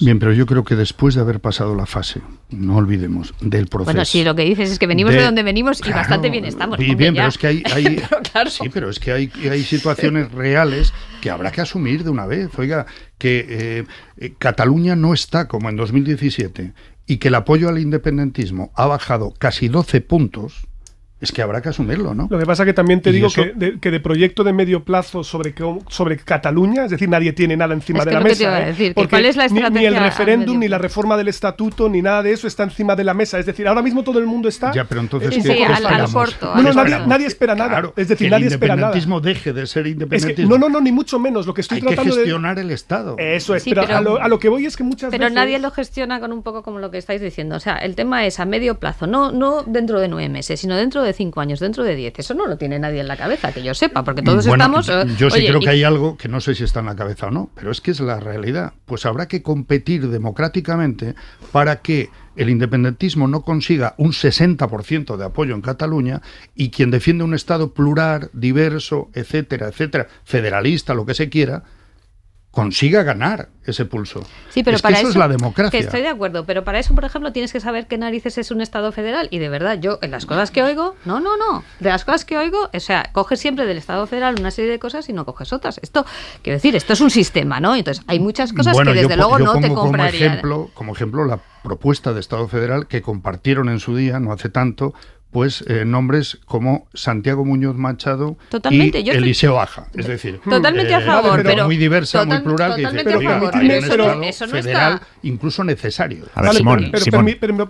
Bien, pero yo creo que después de haber pasado la fase, no olvidemos, del proceso... Bueno, sí, lo que dices es que venimos de donde venimos y bastante bien estamos. Bien, pero es que hay sí, pero es que hay situaciones reales que habrá que asumir de una vez. Oiga, que Cataluña no está como en 2017 y que el apoyo al independentismo ha bajado casi 12 puntos... Es que habrá que asumirlo, ¿no? Lo que pasa que también te digo que de proyecto de medio plazo sobre Cataluña, es decir, nadie tiene nada encima de la mesa. Te iba a decir, porque ¿cuál es la estrategia? Ni el referéndum, ni la reforma del estatuto, ni nada de eso está encima de la mesa. Es decir, ahora mismo todo el mundo está... Ya, pero entonces... al corto. Nadie espera nada. Claro, es decir, nadie espera nada. Que el independentismo deje de ser independentismo. Es que, no, ni mucho menos. Lo que estoy tratando de... Hay que gestionar el Estado. Eso es, pero a lo que voy es que muchas veces... Pero nadie lo gestiona con un poco como lo que estáis diciendo. O sea, el tema es a medio plazo, no dentro de 9 meses, sino dentro de 5 años, dentro de 10. Eso no lo tiene nadie en la cabeza, que yo sepa, porque todos estamos... Yo sí creo que hay algo que no sé si está en la cabeza o no, pero es que es la realidad. Pues habrá que competir democráticamente para que el independentismo no consiga un 60% de apoyo en Cataluña y quien defiende un Estado plural, diverso, etcétera, etcétera, federalista, lo que se quiera, consiga ganar ese pulso. Sí, pero es para que eso es la democracia. Que estoy de acuerdo, pero para eso, por ejemplo, tienes que saber qué narices es un Estado federal. Y de verdad, yo, en las cosas que oigo, no. De las cosas que oigo, o sea, coges siempre del Estado federal una serie de cosas y no coges otras. Esto, quiero decir, esto es un sistema, ¿no? Entonces, hay muchas cosas que desde luego no te compraría. Como ejemplo, la propuesta de Estado federal que compartieron en su día, no hace tanto, pues nombres como Santiago Muñoz Machado totalmente, y Eliseo Aja. Es decir, totalmente a favor, pero muy diversa, muy plural, que dice, pero eso no federal está incluso necesario. A ver, Simón,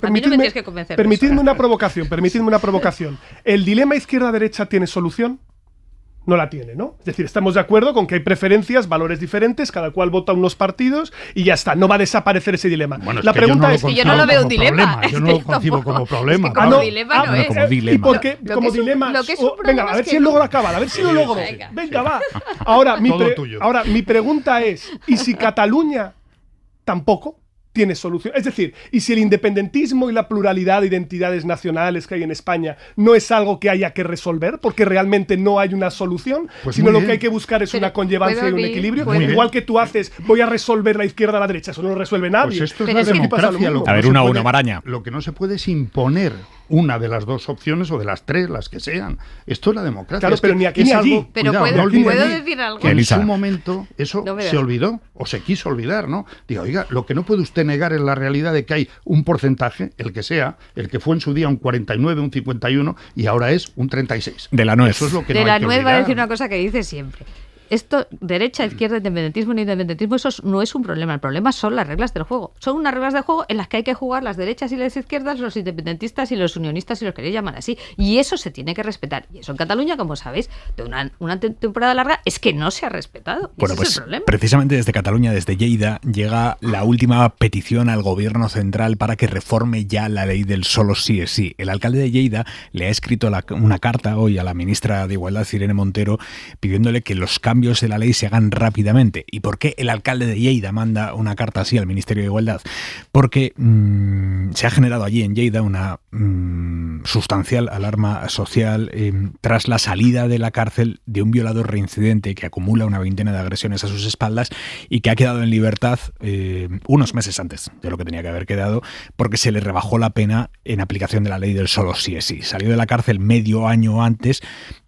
permitidme una provocación. ¿El dilema izquierda-derecha tiene solución? No la tiene, ¿no? Es decir, estamos de acuerdo con que hay preferencias, valores diferentes, cada cual vota unos partidos y ya está, no va a desaparecer ese dilema. Bueno, la pregunta es que yo no lo veo un dilema. Yo no lo concibo como problema. Como dilema no es. Como dilema. ¿Y por qué? Como dilema. Venga, a ver si lo logro acabar, a ver si lo logro. Venga, va. Ahora, mi pregunta es, ¿y si Cataluña tampoco tiene solución? Es decir, ¿y si el independentismo y la pluralidad de identidades nacionales que hay en España no es algo que haya que resolver porque realmente no hay una solución, sino lo que hay que buscar es una conllevancia y un equilibrio? Igual que tú haces, voy a resolver la izquierda a la derecha, eso no lo resuelve nadie. Pues esto es la democracia. A ver, una Maraña. Lo que no se puede es imponer una de las dos opciones o de las tres, las que sean. Esto es la democracia. Claro, pero ni aquí ni allí. Pero ¿puedo decir algo? Que en su momento eso se olvidó o se quiso olvidar, ¿no? Diga, oiga, lo que no puede usted negar es la realidad de que hay un porcentaje, el que sea, el que fue en su día un 49, un 51 y ahora es un 36. De la nuez. Eso es lo que de no la hay que nuez olvidar. va a decir una cosa que dice siempre. Esto, derecha, izquierda, independentismo, no independentismo, eso no es un problema. El problema son las reglas del juego. Son unas reglas de juego en las que hay que jugar las derechas y las izquierdas, los independentistas y los unionistas, si los queréis llamar así. Y eso se tiene que respetar. Y eso en Cataluña, como sabéis, de una temporada larga, es que no se ha respetado. Y bueno, ese pues es el problema. precisamente desde Cataluña, desde Lleida, llega la última petición al gobierno central para que reforme ya la ley del solo sí es sí. El alcalde de Lleida le ha escrito una carta hoy a la ministra de Igualdad, Irene Montero, pidiéndole que los cambios de la ley se hagan rápidamente. ¿Y por qué el alcalde de Lleida manda una carta así al Ministerio de Igualdad? Porque se ha generado allí en Lleida una sustancial alarma social tras la salida de la cárcel de un violador reincidente que acumula una veintena de agresiones a sus espaldas y que ha quedado en libertad unos meses antes de lo que tenía que haber quedado, porque se le rebajó la pena en aplicación de la ley del solo sí es sí. Salió de la cárcel medio año antes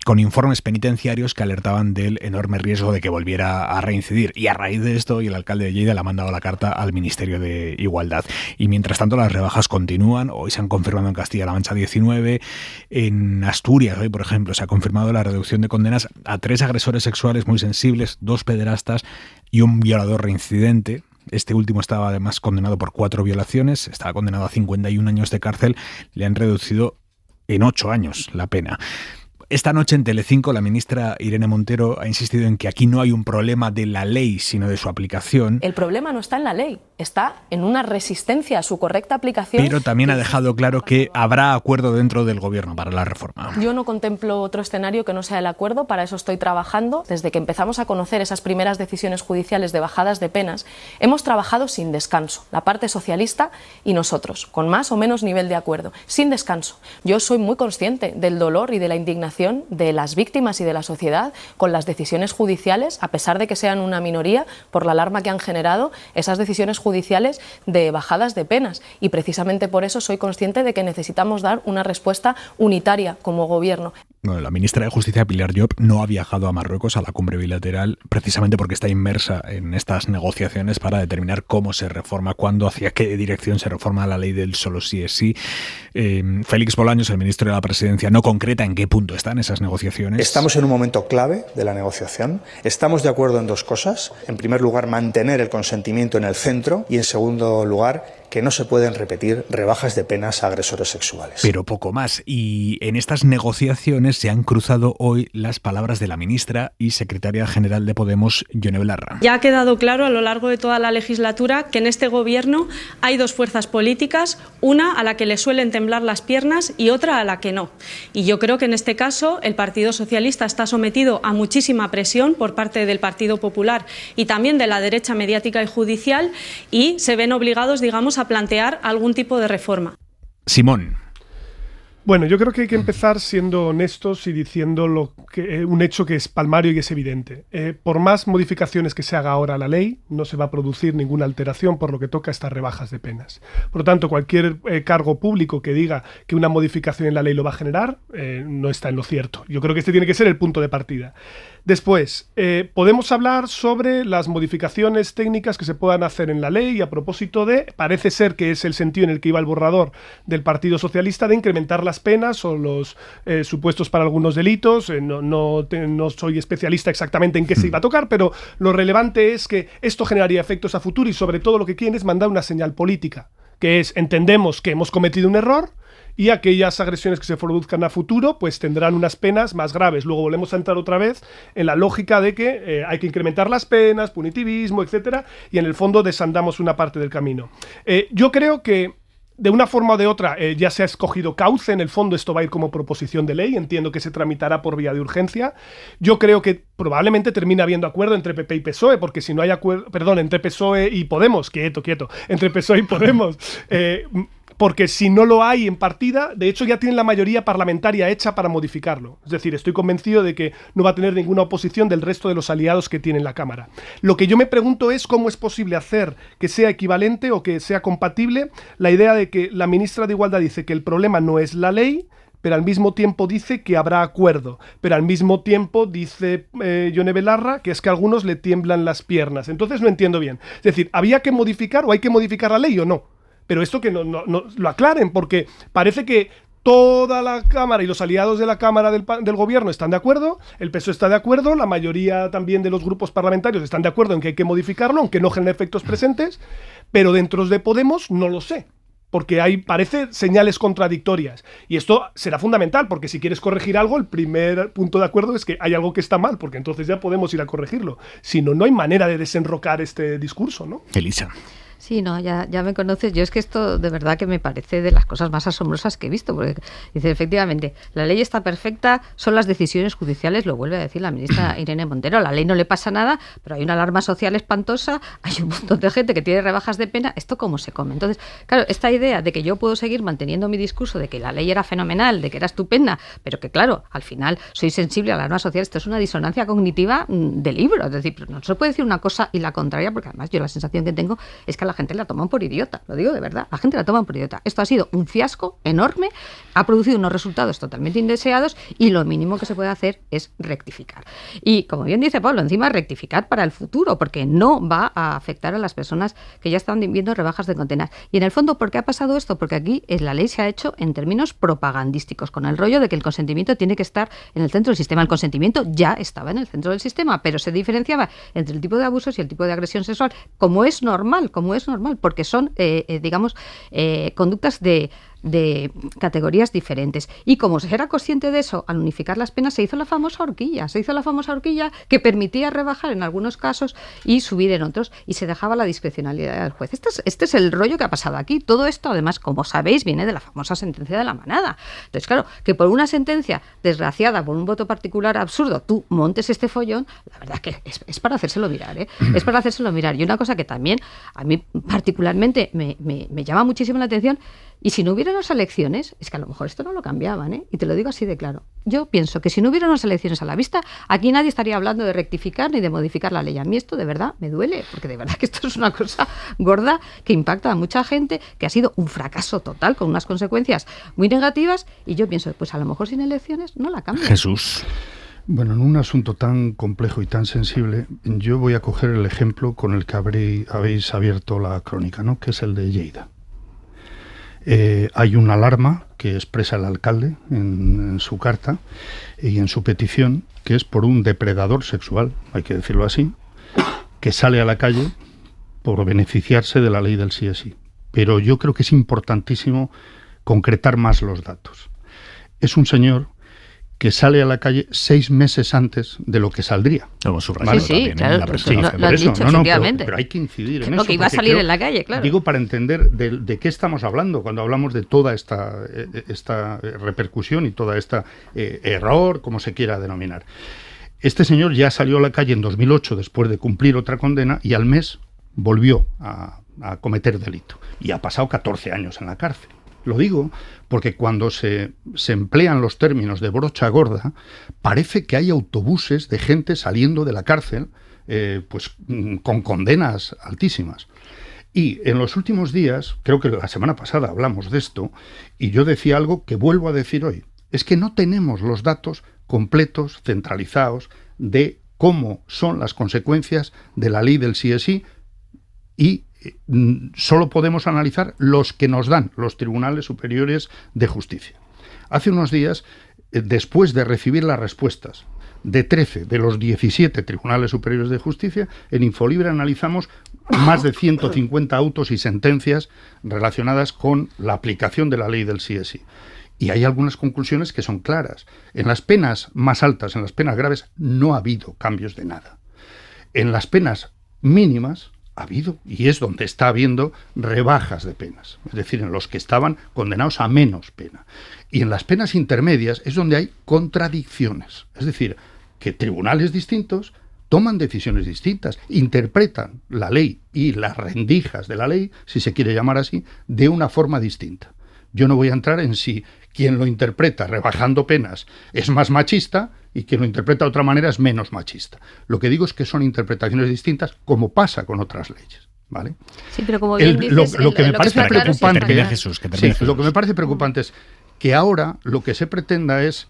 con informes penitenciarios que alertaban del enorme riesgo de que volviera a reincidir. Y a raíz de esto, el alcalde de Lleida le ha mandado la carta al Ministerio de Igualdad. Y mientras tanto, las rebajas continúan. Hoy se han confirmado en Castilla-La Mancha 19. En Asturias, hoy, por ejemplo, se ha confirmado la reducción de condenas a 3 agresores sexuales muy sensibles, 2 pederastas y un violador reincidente. Este último estaba además condenado por 4 violaciones. Estaba condenado a 51 años de cárcel. Le han reducido en 8 años la pena. Esta noche en Telecinco la ministra Irene Montero ha insistido en que aquí no hay un problema de la ley, sino de su aplicación. El problema no está en la ley, está en una resistencia a su correcta aplicación. Pero también ha dejado claro que habrá acuerdo dentro del gobierno para la reforma. Yo no contemplo otro escenario que no sea el acuerdo, para eso estoy trabajando. Desde que empezamos a conocer esas primeras decisiones judiciales de bajadas de penas, hemos trabajado sin descanso, la parte socialista y nosotros, con más o menos nivel de acuerdo, sin descanso. Yo soy muy consciente del dolor y de la indignación de las víctimas y de la sociedad con las decisiones judiciales, a pesar de que sean una minoría, por la alarma que han generado esas decisiones judiciales de bajadas de penas. Y precisamente por eso soy consciente de que necesitamos dar una respuesta unitaria como gobierno. Bueno, la ministra de Justicia, Pilar Llop, no ha viajado a Marruecos a la cumbre bilateral precisamente porque está inmersa en estas negociaciones para determinar cómo se reforma, cuándo, hacia qué dirección se reforma la ley del solo sí es sí. Félix Bolaños, el ministro de la Presidencia, no concreta en qué punto están esas negociaciones. Estamos en un momento clave de la negociación. Estamos de acuerdo en 2 cosas. En primer lugar, mantener el consentimiento en el centro y en segundo lugar, que no se pueden repetir rebajas de penas a agresores sexuales. Pero poco más. Y en estas negociaciones se han cruzado hoy las palabras de la ministra y secretaria general de Podemos, Yone Belarra. Ya ha quedado claro a lo largo de toda la legislatura que en este gobierno hay dos fuerzas políticas, una a la que le suelen temblar las piernas y otra a la que no. Y yo creo que en este caso el Partido Socialista está sometido a muchísima presión por parte del Partido Popular y también de la derecha mediática y judicial, y se ven obligados, digamos, a plantear algún tipo de reforma. Simón. Bueno, yo creo que hay que empezar siendo honestos y diciendo un hecho que es palmario y es evidente. Por más modificaciones que se haga ahora a la ley, no se va a producir ninguna alteración por lo que toca a estas rebajas de penas. Por lo tanto, cualquier cargo público que diga que una modificación en la ley lo va a generar, no está en lo cierto. Yo creo que este tiene que ser el punto de partida. Después, podemos hablar sobre las modificaciones técnicas que se puedan hacer en la ley, y a propósito parece ser que es el sentido en el que iba el borrador del Partido Socialista, de incrementar las penas o los supuestos para algunos delitos. No soy especialista exactamente en qué se iba a tocar, pero lo relevante es que esto generaría efectos a futuro, y sobre todo lo que quieren es mandar una señal política, que es: entendemos que hemos cometido un error, y aquellas agresiones que se produzcan a futuro pues tendrán unas penas más graves. Luego volvemos a entrar otra vez en la lógica de que hay que incrementar las penas, punitivismo, etcétera, y en el fondo desandamos una parte del camino. Yo creo que de una forma o de otra ya se ha escogido cauce. En el fondo esto va a ir como proposición de ley. Entiendo que se tramitará por vía de urgencia. Yo creo que probablemente termine habiendo acuerdo entre PP y PSOE, porque si no hay acuerdo, perdón, entre PSOE y Podemos, quieto, entre PSOE y Podemos, porque si no lo hay en partida, de hecho ya tienen la mayoría parlamentaria hecha para modificarlo. Es decir, estoy convencido de que no va a tener ninguna oposición del resto de los aliados que tiene en la Cámara. Lo que yo me pregunto es cómo es posible hacer que sea equivalente o que sea compatible la idea de que la ministra de Igualdad dice que el problema no es la ley, pero al mismo tiempo dice que habrá acuerdo, pero al mismo tiempo dice Yone Belarra que es que a algunos le tiemblan las piernas. Entonces no entiendo bien. Es decir, ¿había que modificar o hay que modificar la ley o no? Pero esto que no lo aclaren, porque parece que toda la Cámara y los aliados de la Cámara del Gobierno están de acuerdo, el PSOE está de acuerdo, la mayoría también de los grupos parlamentarios están de acuerdo en que hay que modificarlo, aunque no genere efectos presentes, pero dentro de Podemos no lo sé, porque parece señales contradictorias. Y esto será fundamental, porque si quieres corregir algo, el primer punto de acuerdo es que hay algo que está mal, porque entonces ya podemos ir a corregirlo. Si no, no hay manera de desenrocar este discurso, ¿no? Elisa. Sí, no, ya me conoces. Yo es que esto de verdad que me parece de las cosas más asombrosas que he visto, porque dice, efectivamente, la ley está perfecta, son las decisiones judiciales, lo vuelve a decir la ministra Irene Montero, la ley no le pasa nada, pero hay una alarma social espantosa, hay un montón de gente que tiene rebajas de pena, ¿esto cómo se come? Entonces, claro, esta idea de que yo puedo seguir manteniendo mi discurso de que la ley era fenomenal, de que era estupenda, pero que claro, al final soy sensible a la alarma social, esto es una disonancia cognitiva de libro, es decir, no se puede decir una cosa y la contraria, porque además yo la sensación que tengo es que la gente la toman por idiota, lo digo de verdad, la gente la toman por idiota. Esto ha sido un fiasco enorme, ha producido unos resultados totalmente indeseados y lo mínimo que se puede hacer es rectificar. Y como bien dice Pablo, encima rectificar para el futuro, porque no va a afectar a las personas que ya están viendo rebajas de condenas. Y en el fondo, ¿por qué ha pasado esto? Porque aquí la ley se ha hecho en términos propagandísticos, con el rollo de que el consentimiento tiene que estar en el centro del sistema. El consentimiento ya estaba en el centro del sistema, pero se diferenciaba entre el tipo de abusos y el tipo de agresión sexual, como es normal, porque son, conductas de categorías diferentes. Y como se era consciente de eso, al unificar las penas se hizo la famosa horquilla. Que permitía rebajar en algunos casos y subir en otros, y se dejaba la discrecionalidad del juez. Este es el rollo que ha pasado aquí. Todo esto, además, como sabéis, viene de la famosa sentencia de la manada. Entonces, claro, que por una sentencia desgraciada, por un voto particular absurdo, tú montes este follón, la verdad que es para hacérselo mirar, ¿eh? Es para hacérselo mirar. Y una cosa que también a mí particularmente me llama muchísimo la atención, y si no hubiera unas elecciones, es que a lo mejor esto no lo cambiaban, ¿eh? Y te lo digo así de claro. Yo pienso que si no hubiera unas elecciones a la vista, aquí nadie estaría hablando de rectificar ni de modificar la ley. A mí esto de verdad me duele, porque de verdad que esto es una cosa gorda que impacta a mucha gente, que ha sido un fracaso total, con unas consecuencias muy negativas, y yo pienso, pues a lo mejor sin elecciones no la cambian. Jesús. Bueno, en un asunto tan complejo y tan sensible, yo voy a coger el ejemplo con el que habéis abierto la crónica, ¿no? Que es el de Lleida. Hay una alarma que expresa el alcalde en su carta y en su petición, que es por un depredador sexual, hay que decirlo así, que sale a la calle por beneficiarse de la ley del sí es sí. pero yo creo que es importantísimo concretar más los datos. Es un señor que sale a la calle 6 meses antes de lo que saldría. ¿Vale? Sí, claro, lo han dicho, efectivamente. Pero hay que incidir en lo eso. Que iba a salir en la calle, claro. Digo, para entender de qué estamos hablando cuando hablamos de toda esta repercusión y toda esta error, como se quiera denominar. Este señor ya salió a la calle en 2008 después de cumplir otra condena y al mes volvió a cometer delito. Y ha pasado 14 años en la cárcel. Lo digo porque cuando se emplean los términos de brocha gorda, parece que hay autobuses de gente saliendo de la cárcel pues con condenas altísimas. Y en los últimos días, creo que la semana pasada hablamos de esto, y yo decía algo que vuelvo a decir hoy. Es que no tenemos los datos completos, centralizados, de cómo son las consecuencias de la ley del sí es sí, y solo podemos analizar los que nos dan los tribunales superiores de justicia. Hace unos días, después de recibir las respuestas de 13 de los 17 tribunales superiores de justicia, en Infolibre analizamos más de 150 autos y sentencias relacionadas con la aplicación de la ley del sí es sí. Y hay algunas conclusiones que son claras. En las penas más altas, en las penas graves, no ha habido cambios de nada. En las penas mínimas ha habido, y es donde está habiendo rebajas de penas, es decir, en los que estaban condenados a menos pena. Y en las penas intermedias es donde hay contradicciones, es decir, que tribunales distintos toman decisiones distintas, interpretan la ley y las rendijas de la ley, si se quiere llamar así, de una forma distinta. Yo no voy a entrar en si quien lo interpreta rebajando penas es más machista y quien lo interpreta de otra manera es menos machista. Lo que digo es que son interpretaciones distintas, como pasa con otras leyes, ¿vale? Sí, pero como bien dices, lo que me parece preocupante, lo que me parece preocupante es que ahora lo que se pretenda es,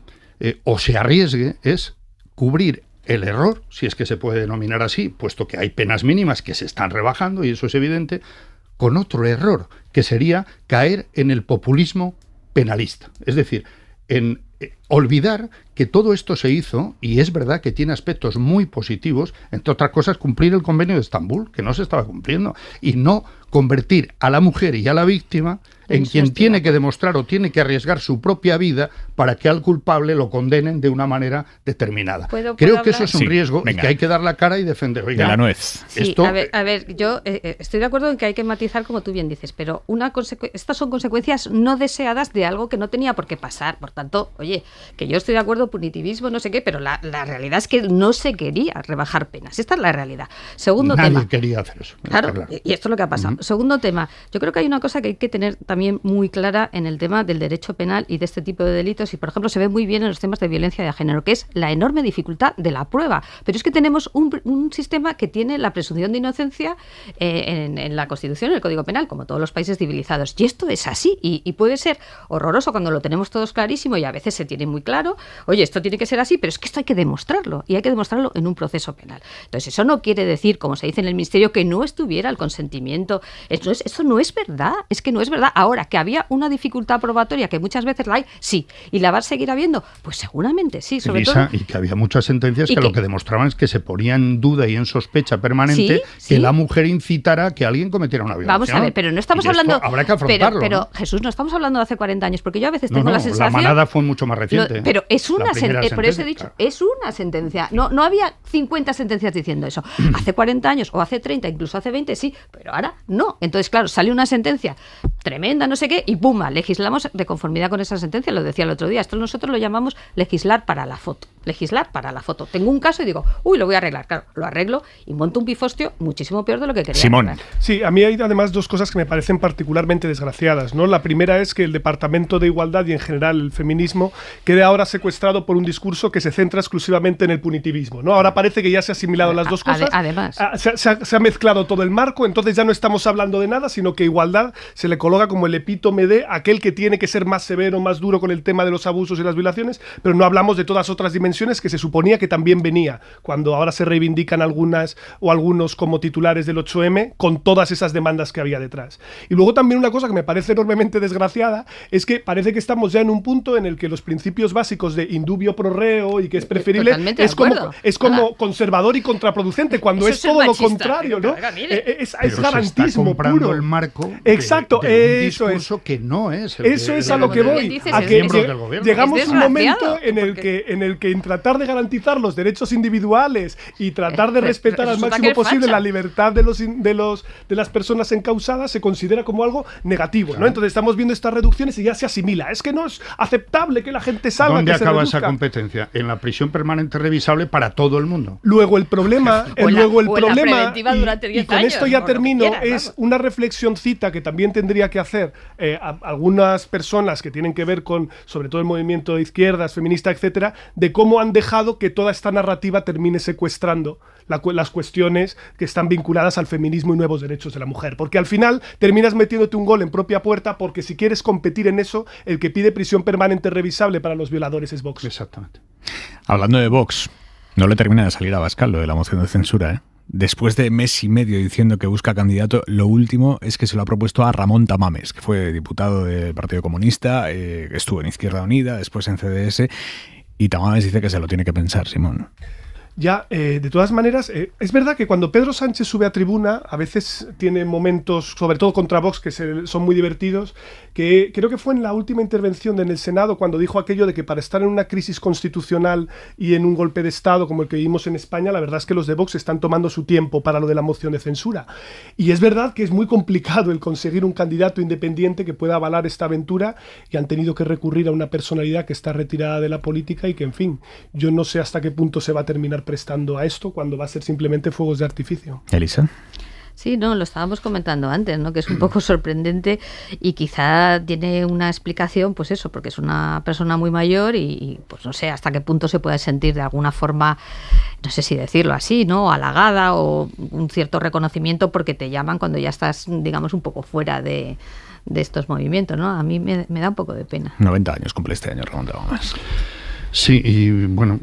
o se arriesgue, es cubrir el error, si es que se puede denominar así, puesto que hay penas mínimas que se están rebajando, y eso es evidente, con otro error, que sería caer en el populismo penalista. Es decir, en olvidar que todo esto se hizo, y es verdad que tiene aspectos muy positivos, entre otras cosas cumplir el convenio de Estambul, que no se estaba cumpliendo, y no convertir a la mujer y a la víctima en quien tiene que demostrar o tiene que arriesgar su propia vida para que al culpable lo condenen de una manera determinada. Creo que eso es un riesgo y que hay que dar la cara y defender. Oiga, de la nuez. Sí, esto, a ver, yo estoy de acuerdo en que hay que matizar, como tú bien dices, pero estas son consecuencias no deseadas de algo que no tenía por qué pasar. Por tanto, oye, que yo estoy de acuerdo, punitivismo, no sé qué, pero la realidad es que no se quería rebajar penas. Esta es la realidad. Segundo tema. Nadie quería hacer eso. Claro, y esto es lo que ha pasado. Segundo tema, yo creo que hay una cosa que hay que tener también muy clara en el tema del derecho penal y de este tipo de delitos, y por ejemplo se ve muy bien en los temas de violencia de género, que es la enorme dificultad de la prueba. Pero es que tenemos un sistema que tiene la presunción de inocencia en la Constitución, en el Código Penal, como todos los países civilizados. Y esto es así, y puede ser horroroso cuando lo tenemos todos clarísimo y a veces se tiene muy claro, oye, esto tiene que ser así, pero es que esto hay que demostrarlo, y hay que demostrarlo en un proceso penal. Entonces eso no quiere decir, como se dice en el Ministerio, que no estuviera el consentimiento. Eso no es verdad, es que no es verdad. Ahora, que había una dificultad probatoria, que muchas veces la hay, sí, y la va a seguir habiendo, pues seguramente sí, sobre todo. Y que había muchas sentencias que lo que demostraban es que se ponía en duda y en sospecha permanente que la mujer incitara a que alguien cometiera una violación. Vamos a ver, pero no estamos hablando. Habrá que afrontarlo. Pero Jesús, no estamos hablando de hace 40 años, porque yo a veces tengo la sensación. La manada fue mucho más reciente. Pero es una sentencia, por eso he dicho, es una sentencia. No había 50 sentencias diciendo eso. Hace 40 años, o hace 30, incluso hace 20, sí, pero ahora no. Entonces, claro, sale una sentencia tremenda, no sé qué, y ¡pum! Legislamos de conformidad con esa sentencia. Lo decía el otro día. Esto nosotros lo llamamos legislar para la foto. Legislar para la foto. Tengo un caso y digo, uy, lo voy a arreglar. Claro, lo arreglo y monto un pifostio muchísimo peor de lo que quería. Simón. Arreglar. Sí, a mí hay además dos cosas que me parecen particularmente desgraciadas, ¿no? La primera es que el Departamento de Igualdad y en general el feminismo quede ahora secuestrado por un discurso que se centra exclusivamente en el punitivismo, ¿no? Ahora parece que ya se ha asimilado las dos cosas. Además. Se ha mezclado todo el marco, entonces ya no estamos hablando de nada, sino que igualdad se le coloca como el epítome de aquel que tiene que ser más severo, más duro con el tema de los abusos y las violaciones, pero no hablamos de todas otras dimensiones pensiones que se suponía que también venía, cuando ahora se reivindican algunas o algunos como titulares del 8M con todas esas demandas que había detrás. Y luego también una cosa que me parece enormemente desgraciada es que parece que estamos ya en un punto en el que los principios básicos de indubio pro reo y que es preferible es como conservador y contraproducente, cuando es todo lo contrario, ¿no? Es garantismo puro. El marco exacto, de un discurso que no es eso es a lo que voy, a que llegamos a un momento en el que en tratar de garantizar los derechos individuales y tratar de respetar al máximo posible la libertad de las personas encausadas se considera como algo negativo, ¿no? Entonces estamos viendo estas reducciones y ya se asimila. Es que no es aceptable que la gente salga. ¿Dónde que acaba se esa competencia? En la prisión permanente revisable para todo el mundo. Luego el problema, y con esto ya termino, es una reflexioncita que también tendría que hacer algunas personas que tienen que ver con, sobre todo el movimiento de izquierdas, feminista, etcétera, de cómo han dejado que toda esta narrativa termine secuestrando las cuestiones que están vinculadas al feminismo y nuevos derechos de la mujer. Porque al final terminas metiéndote un gol en propia puerta, porque si quieres competir en eso, el que pide prisión permanente revisable para los violadores es Vox. Exactamente. Hablando de Vox, no le termina de salir a Abascal lo de la moción de censura, ¿eh? Después de mes y medio diciendo que busca candidato, lo último es que se lo ha propuesto a Ramón Tamames, que fue diputado del Partido Comunista, que estuvo en Izquierda Unida, después en CDS, y Tamames dice que se lo tiene que pensar, Simón. Ya, de todas maneras, es verdad que cuando Pedro Sánchez sube a tribuna, a veces tiene momentos, sobre todo contra Vox, que son muy divertidos, que creo que fue en la última intervención en el Senado cuando dijo aquello de que para estar en una crisis constitucional y en un golpe de Estado como el que vivimos en España, la verdad es que los de Vox están tomando su tiempo para lo de la moción de censura. Y es verdad que es muy complicado el conseguir un candidato independiente que pueda avalar esta aventura y han tenido que recurrir a una personalidad que está retirada de la política y que, en fin, yo no sé hasta qué punto se va a terminar prestando a esto cuando va a ser simplemente fuegos de artificio. Elisa. Sí, no, lo estábamos comentando antes, ¿no? Que es un poco sorprendente y quizá tiene una explicación, pues eso, porque es una persona muy mayor y pues no sé hasta qué punto se puede sentir de alguna forma, no sé si decirlo así, ¿no? Halagada o un cierto reconocimiento porque te llaman cuando ya estás, digamos, un poco fuera de estos movimientos, ¿no? A mí me da un poco de pena. 90 años cumple este año, Ramón Tamames. Sí, y bueno,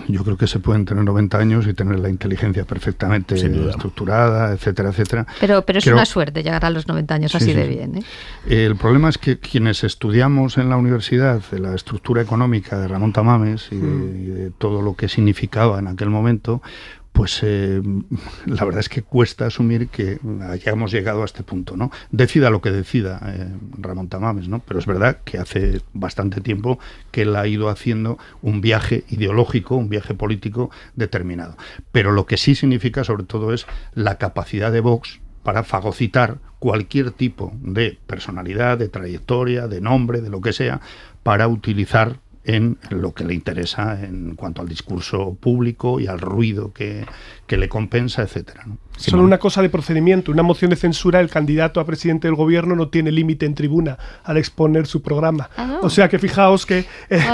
yo creo que se pueden tener 90 años y tener la inteligencia perfectamente estructurada, etcétera, etcétera. Pero es una suerte llegar a los 90 años así de bien, ¿eh? El problema es que quienes estudiamos en la universidad de la estructura económica de Ramón Tamames y de todo lo que significaba en aquel momento, pues la verdad es que cuesta asumir que hayamos llegado a este punto, ¿no? Decida lo que decida Ramón Tamames, ¿no? Pero es verdad que hace bastante tiempo que él ha ido haciendo un viaje ideológico, un viaje político determinado. Pero lo que sí significa sobre todo es la capacidad de Vox para fagocitar cualquier tipo de personalidad, de trayectoria, de nombre, de lo que sea, para utilizar en lo que le interesa en cuanto al discurso público y al ruido que le compensa, etcétera, ¿no? Solo una cosa de procedimiento, una moción de censura, el candidato a presidente del gobierno no tiene límite en tribuna al exponer su programa. No. O sea que fijaos que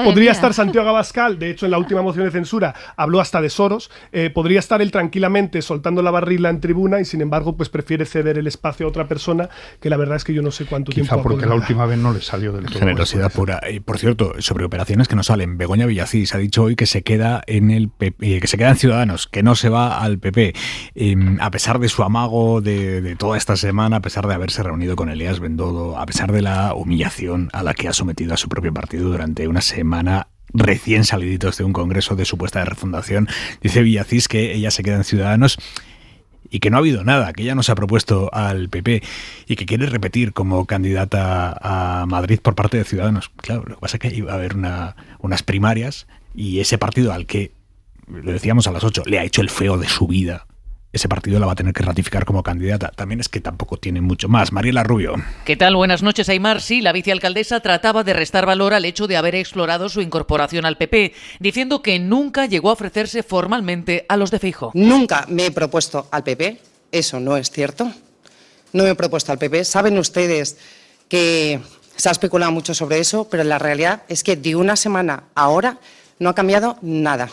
podría estar Santiago Abascal, de hecho en la última moción de censura habló hasta de Soros, podría estar él tranquilamente soltando la barrila en tribuna y sin embargo pues prefiere ceder el espacio a otra persona que la verdad es que yo no sé cuánto tiempo. Quizá porque la última vez no le salió del todo. Generosidad pura. Y por cierto, sobre operaciones que no salen, Begoña Villacís ha dicho hoy que se queda en el PP, que se queda en Ciudadanos, que no se va al PP, a pesar de su amago de toda esta semana, a pesar de haberse reunido con Elías Bendodo, a pesar de la humillación a la que ha sometido a su propio partido durante una semana, recién saliditos de un congreso de supuesta refundación. Dice Villacís que ella se queda en Ciudadanos y que no ha habido nada, que ella no se ha propuesto al PP y que quiere repetir como candidata a Madrid por parte de Ciudadanos. Claro, lo que pasa es que iba a haber unas primarias y ese partido al que, lo decíamos a las 8, le ha hecho el feo de su vida, ese partido la va a tener que ratificar como candidata. También es que tampoco tiene mucho más. Mariela Rubio. ¿Qué tal? Buenas noches, Aimar. Sí, la vicealcaldesa trataba de restar valor al hecho de haber explorado su incorporación al PP, diciendo que nunca llegó a ofrecerse formalmente a los de Feijóo. Nunca me he propuesto al PP, eso no es cierto. No me he propuesto al PP. Saben ustedes que se ha especulado mucho sobre eso, pero la realidad es que de una semana a ahora no ha cambiado nada.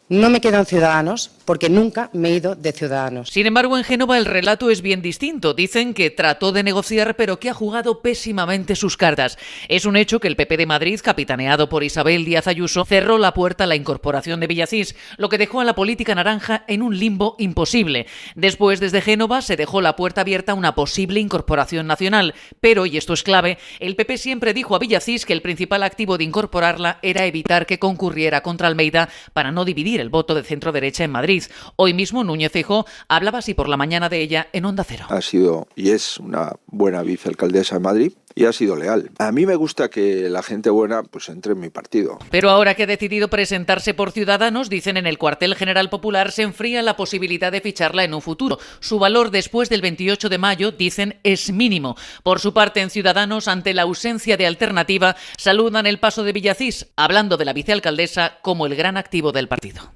No me quedo en Ciudadanos porque nunca me he ido de Ciudadanos. Sin embargo, en Génova el relato es bien distinto. Dicen que trató de negociar, pero que ha jugado pésimamente sus cartas. Es un hecho que el PP de Madrid, capitaneado por Isabel Díaz Ayuso, cerró la puerta a la incorporación de Villacís, lo que dejó a la política naranja en un limbo imposible. Después, desde Génova, se dejó la puerta abierta a una posible incorporación nacional. Pero, y esto es clave, el PP siempre dijo a Villacís que el principal activo de incorporarla era evitar que concurriera contra Almeida para no dividir el voto de centro-derecha en Madrid. Hoy mismo Núñez Feijóo hablaba así por la mañana de ella en Onda Cero. Ha sido y es una buena vicealcaldesa de Madrid y ha sido leal. A mí me gusta que la gente buena pues entre en mi partido. Pero ahora que ha decidido presentarse por Ciudadanos, dicen en el cuartel general popular, se enfría la posibilidad de ficharla en un futuro. Su valor después del 28 de mayo, dicen, es mínimo. Por su parte, en Ciudadanos, ante la ausencia de alternativa, saludan el paso de Villacís, hablando de la vicealcaldesa como el gran activo del partido.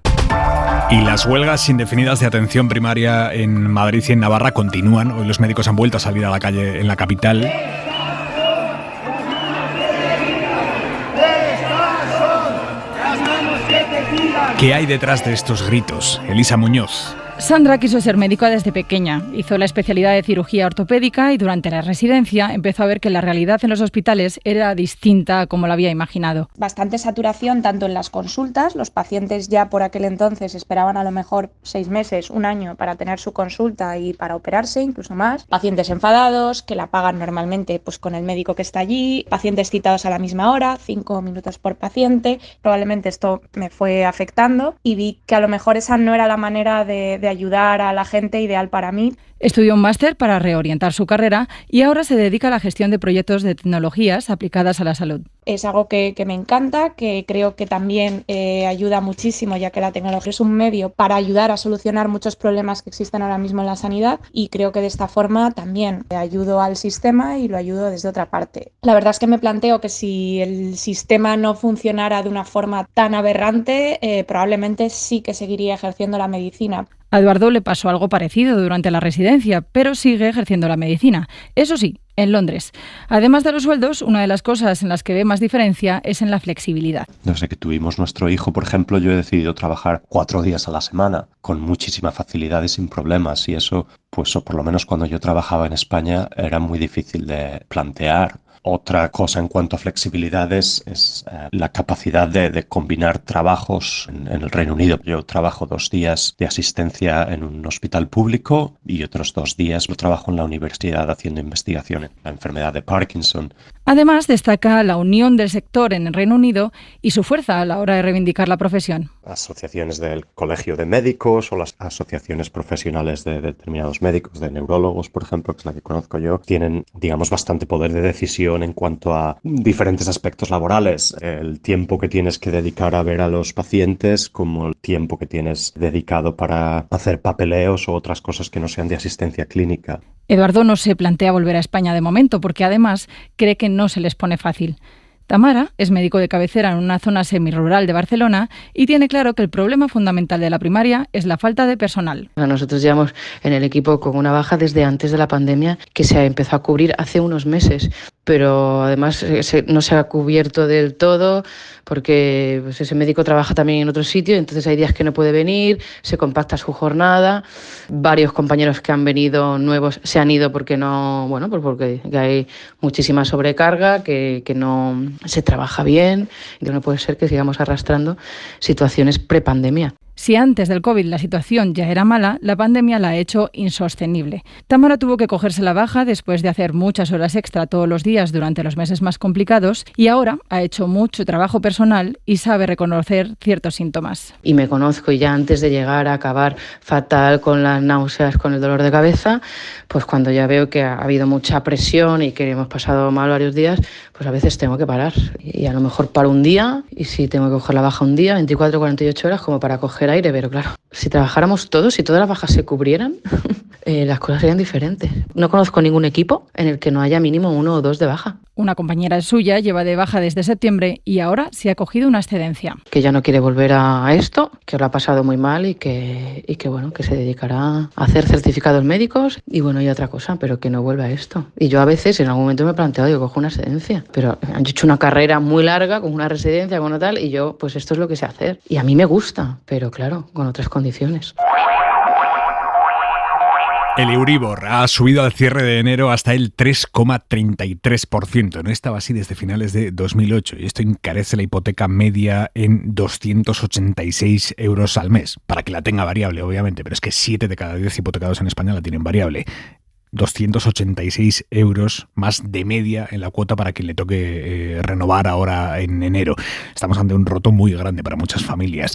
Y las huelgas indefinidas de atención primaria en Madrid y en Navarra continúan. Hoy los médicos han vuelto a salir a la calle en la capital. ¿Qué hay detrás de estos gritos? Elisa Muñoz. Sandra quiso ser médica desde pequeña. Hizo la especialidad de cirugía ortopédica y durante la residencia empezó a ver que la realidad en los hospitales era distinta a como la había imaginado. Bastante saturación tanto en las consultas. Los pacientes ya por aquel entonces esperaban a lo mejor 6 meses, 1 año para tener su consulta y para operarse, incluso más. Pacientes enfadados, que la pagan normalmente pues con el médico que está allí. Pacientes citados a la misma hora, 5 minutos por paciente. Probablemente esto me fue afectando y vi que a lo mejor esa no era la manera de ayudar a la gente ideal para mí. Estudió un máster para reorientar su carrera y ahora se dedica a la gestión de proyectos de tecnologías aplicadas a la salud. Es algo que me encanta, que creo que también ayuda muchísimo, ya que la tecnología es un medio para ayudar a solucionar muchos problemas que existen ahora mismo en la sanidad, y creo que de esta forma también ayudo al sistema y lo ayudo desde otra parte. La verdad es que me planteo que si el sistema no funcionara de una forma tan aberrante, probablemente sí que seguiría ejerciendo la medicina. A Eduardo le pasó algo parecido durante la residencia, pero sigue ejerciendo la medicina. Eso sí, en Londres. Además de los sueldos, una de las cosas en las que ve más diferencia es en la flexibilidad. Desde que tuvimos nuestro hijo, por ejemplo, yo he decidido trabajar 4 días a la semana con muchísima facilidad y sin problemas, y eso, pues o por lo menos cuando yo trabajaba en España, era muy difícil de plantear. Otra cosa en cuanto a flexibilidad es la capacidad de combinar trabajos en el Reino Unido. Yo trabajo 2 días de asistencia en un hospital público y otros 2 días lo trabajo en la universidad haciendo investigación en la enfermedad de Parkinson. Además, destaca la unión del sector en el Reino Unido y su fuerza a la hora de reivindicar la profesión. Asociaciones del Colegio de Médicos o las asociaciones profesionales de determinados médicos, de neurólogos, por ejemplo, que es la que conozco yo, tienen, digamos, bastante poder de decisión en cuanto a diferentes aspectos laborales. El tiempo que tienes que dedicar a ver a los pacientes, como el tiempo que tienes dedicado para hacer papeleos o otras cosas que no sean de asistencia clínica. Eduardo no se plantea volver a España de momento porque además cree que no se les pone fácil. Tamara es médico de cabecera en una zona semirural de Barcelona y tiene claro que el problema fundamental de la primaria es la falta de personal. Nosotros llevamos en el equipo con una baja desde antes de la pandemia que se empezó a cubrir hace unos meses, pero además no se ha cubierto del todo porque pues, ese médico trabaja también en otro sitio, entonces hay días que no puede venir, se compacta su jornada. Varios compañeros que han venido nuevos se han ido porque no, bueno, pues porque hay muchísima sobrecarga, que no se trabaja bien, y no puede ser que sigamos arrastrando situaciones prepandemia. Si antes del COVID la situación ya era mala, la pandemia la ha hecho insostenible. Tamara tuvo que cogerse la baja después de hacer muchas horas extra todos los días durante los meses más complicados y ahora ha hecho mucho trabajo personal y sabe reconocer ciertos síntomas. Y me conozco, y ya antes de llegar a acabar fatal con las náuseas, con el dolor de cabeza, pues cuando ya veo que ha habido mucha presión y que hemos pasado mal varios días, pues a veces tengo que parar. Y a lo mejor paro un día, y si tengo que coger la baja un día, 24 o 48 horas como para coger aire, pero claro, si trabajáramos todos, si todas las bajas se cubrieran, las cosas serían diferentes. No conozco ningún equipo en el que no haya mínimo 1 o 2 de baja. Una compañera suya lleva de baja desde septiembre y ahora se ha cogido una excedencia. Que ya no quiere volver a esto, que lo ha pasado muy mal y que bueno, que se dedicará a hacer certificados médicos y otra cosa, pero que no vuelva a esto. Y yo a veces en algún momento me he planteado, digo, cojo una excedencia, pero han hecho una carrera muy larga con una residencia, con tal, y yo, pues esto es lo que sé hacer. Y a mí me gusta, pero claro, con otras condiciones. El Euribor ha subido al cierre de enero hasta el 3,33%. No estaba así desde finales de 2008 y esto encarece la hipoteca media en 286 euros al mes. Para que la tenga variable, obviamente, pero es que 7 de cada 10 hipotecados en España la tienen variable. 286 euros más de media en la cuota para quien le toque renovar ahora en enero. Estamos ante un roto muy grande para muchas familias.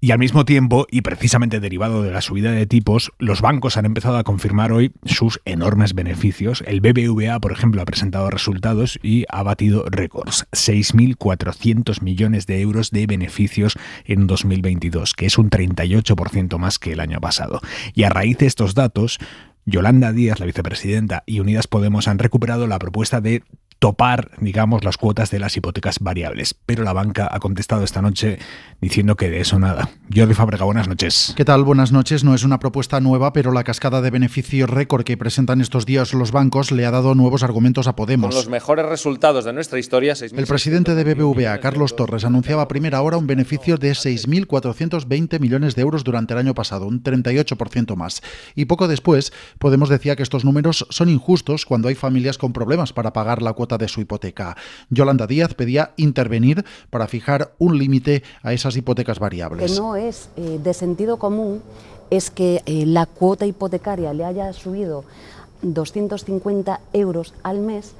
Y al mismo tiempo, y precisamente derivado de la subida de tipos, los bancos han empezado a confirmar hoy sus enormes beneficios. El BBVA, por ejemplo, ha presentado resultados y ha batido récords. 6.400 millones de euros de beneficios en 2022, que es un 38% más que el año pasado. Y a raíz de estos datos, Yolanda Díaz, la vicepresidenta, y Unidas Podemos han recuperado la propuesta de topar, digamos, las cuotas de las hipotecas variables. Pero la banca ha contestado esta noche diciendo que de eso nada. Jordi Fábrega, buenas noches. ¿Qué tal? Buenas noches. No es una propuesta nueva, pero la cascada de beneficios récord que presentan estos días los bancos le ha dado nuevos argumentos a Podemos. Con los mejores resultados de nuestra historia, el presidente de BBVA, Carlos Torres, anunciaba a primera hora un beneficio de 6.420 millones de euros durante el año pasado, un 38% más. Y poco después, Podemos decía que estos números son injustos cuando hay familias con problemas para pagar la cuota de su hipoteca. Yolanda Díaz pedía intervenir para fijar un límite a esas hipotecas variables. Que no es de sentido común es que la cuota hipotecaria le haya subido 250 euros al mes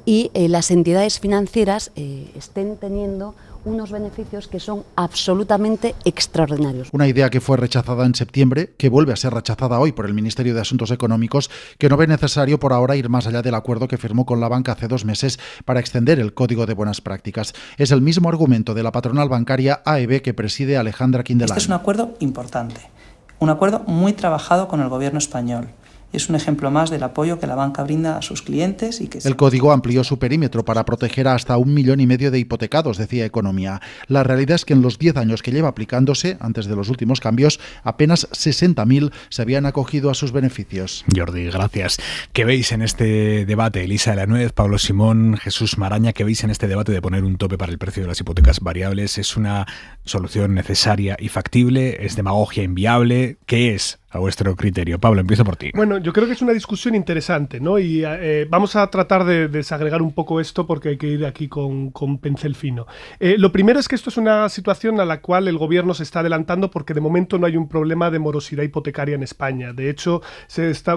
y las entidades financieras estén teniendo unos beneficios que son absolutamente extraordinarios. Una idea que fue rechazada en septiembre, que vuelve a ser rechazada hoy por el Ministerio de Asuntos Económicos, que no ve necesario por ahora ir más allá del acuerdo que firmó con la banca hace 2 meses para extender el Código de Buenas Prácticas. Es el mismo argumento de la patronal bancaria AEB que preside Alejandra Quindelán. Este es un acuerdo importante, un acuerdo muy trabajado con el gobierno español. Es un ejemplo más del apoyo que la banca brinda a sus clientes. El código amplió su perímetro para proteger a hasta 1,5 millones de hipotecados, decía Economía. La realidad es que en los 10 años que lleva aplicándose, antes de los últimos cambios, apenas 60.000 se habían acogido a sus beneficios. Jordi, gracias. ¿Qué veis en este debate? Elisa de la Nuez, Pablo Simón, Jesús Maraña, ¿qué veis en este debate de poner un tope para el precio de las hipotecas variables? ¿Es una solución necesaria y factible? ¿Es demagogia inviable? ¿Qué es, a vuestro criterio? Pablo, empiezo por ti. Bueno, yo creo que es una discusión interesante, ¿no? Y vamos a tratar de desagregar un poco esto porque hay que ir aquí con pincel fino. Lo primero es que esto es una situación a la cual el gobierno se está adelantando porque de momento no hay un problema de morosidad hipotecaria en España. De hecho,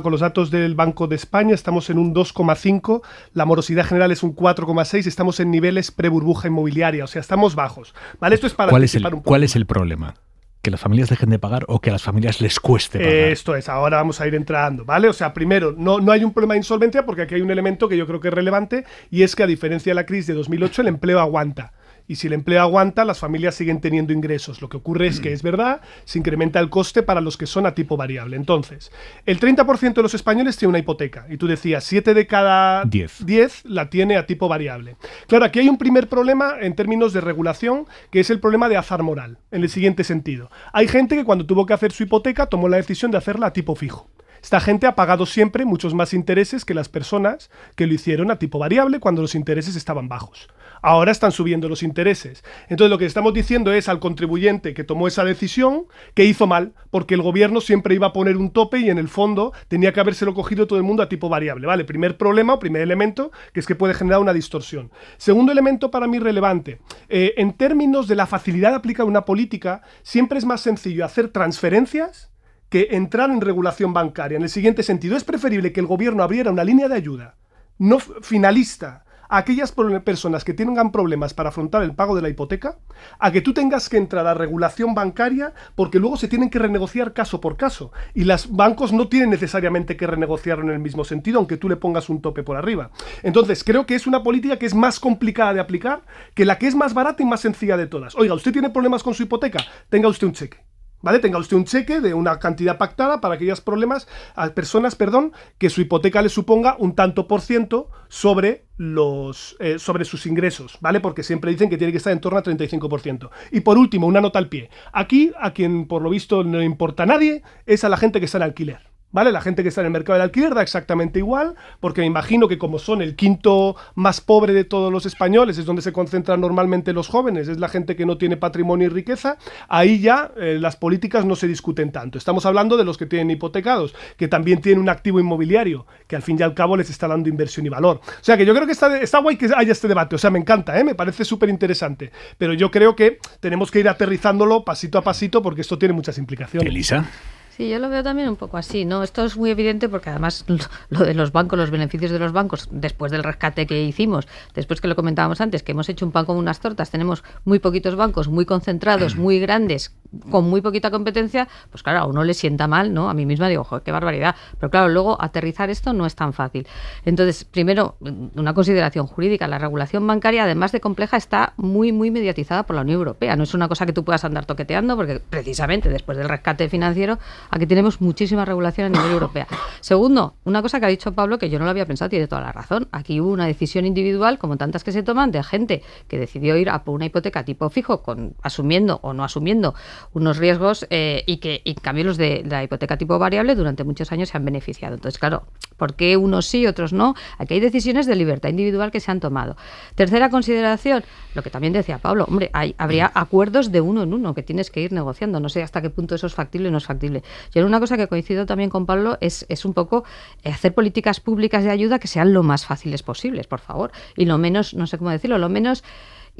con los datos del Banco de España estamos en un 2,5, la morosidad general es un 4,6, estamos en niveles pre-burbuja inmobiliaria, o sea, estamos bajos. ¿Vale? Esto es para anticipar un poco. ¿Cuál es el problema? ¿Que las familias dejen de pagar o que a las familias les cueste pagar? Esto es, ahora vamos a ir entrando, ¿vale? O sea, primero, no hay un problema de insolvencia porque aquí hay un elemento que yo creo que es relevante y es que a diferencia de la crisis de 2008 el empleo aguanta. Y si el empleo aguanta, las familias siguen teniendo ingresos. Lo que ocurre es que, es verdad, se incrementa el coste para los que son a tipo variable. Entonces, el 30% de los españoles tiene una hipoteca. Y tú decías, 7 de cada 10 la tiene a tipo variable. Claro, aquí hay un primer problema en términos de regulación, que es el problema de azar moral, en el siguiente sentido. Hay gente que cuando tuvo que hacer su hipoteca tomó la decisión de hacerla a tipo fijo. Esta gente ha pagado siempre muchos más intereses que las personas que lo hicieron a tipo variable cuando los intereses estaban bajos. Ahora están subiendo los intereses. Entonces lo que estamos diciendo es al contribuyente que tomó esa decisión que hizo mal, porque el gobierno siempre iba a poner un tope y en el fondo tenía que habérselo cogido todo el mundo a tipo variable. ¿Vale? Primer problema o primer elemento, que es que puede generar una distorsión. Segundo elemento para mí relevante. En términos de la facilidad de aplicar una política, siempre es más sencillo hacer transferencias que entrar en regulación bancaria. En el siguiente sentido, es preferible que el gobierno abriera una línea de ayuda no finalista a aquellas personas que tengan problemas para afrontar el pago de la hipoteca, a que tú tengas que entrar a regulación bancaria porque luego se tienen que renegociar caso por caso. Y los bancos no tienen necesariamente que renegociarlo en el mismo sentido, aunque tú le pongas un tope por arriba. Entonces, creo que es una política que es más complicada de aplicar que la que es más barata y más sencilla de todas. Oiga, usted tiene problemas con su hipoteca, tenga usted un cheque. ¿vale? Tenga usted un cheque de una cantidad pactada para aquellas personas que su hipoteca le suponga un tanto por ciento sobre sus ingresos, ¿vale? Porque siempre dicen que tiene que estar en torno al 35%. Y por último, una nota al pie. Aquí, a quien por lo visto no le importa a nadie, es a la gente que está en alquiler. ¿Vale? La gente que está en el mercado del alquiler da exactamente igual, porque me imagino que como son el quinto más pobre de todos los españoles, es donde se concentran normalmente los jóvenes, es la gente que no tiene patrimonio y riqueza, ahí ya las políticas no se discuten tanto. Estamos hablando de los que tienen hipotecados, que también tienen un activo inmobiliario, que al fin y al cabo les está dando inversión y valor. O sea que yo creo que está guay que haya este debate, o sea, me encanta, me parece súper interesante, pero yo creo que tenemos que ir aterrizándolo pasito a pasito, porque esto tiene muchas implicaciones. Elisa. Sí, yo lo veo también un poco así, ¿no? Esto es muy evidente porque además lo de los bancos, los beneficios de los bancos, después del rescate que hicimos, después que lo comentábamos antes, que hemos hecho un pan como unas tortas, tenemos muy poquitos bancos, muy concentrados, muy grandes, con muy poquita competencia, pues claro, a uno le sienta mal, ¿no? A mí misma digo, joder, qué barbaridad. Pero claro, luego aterrizar esto no es tan fácil. Entonces, primero, una consideración jurídica. La regulación bancaria, además de compleja, está muy, muy mediatizada por la Unión Europea. No es una cosa que tú puedas andar toqueteando, porque precisamente después del rescate financiero, aquí tenemos muchísima regulación a nivel europea. Segundo, una cosa que ha dicho Pablo, que yo no lo había pensado, tiene toda la razón. Aquí hubo una decisión individual, como tantas que se toman, de gente que decidió ir a por una hipoteca tipo fijo, asumiendo o no asumiendo unos riesgos y que en cambio los de la hipoteca tipo variable durante muchos años se han beneficiado. Entonces, claro, ¿por qué unos sí, otros no? Aquí hay decisiones de libertad individual que se han tomado. Tercera consideración, lo que también decía Pablo, hombre, habría acuerdos de uno en uno que tienes que ir negociando. No sé hasta qué punto eso es factible o no es factible. Yo una cosa que coincido también con Pablo es un poco hacer políticas públicas de ayuda que sean lo más fáciles posibles, por favor, y lo menos, no sé cómo decirlo, lo menos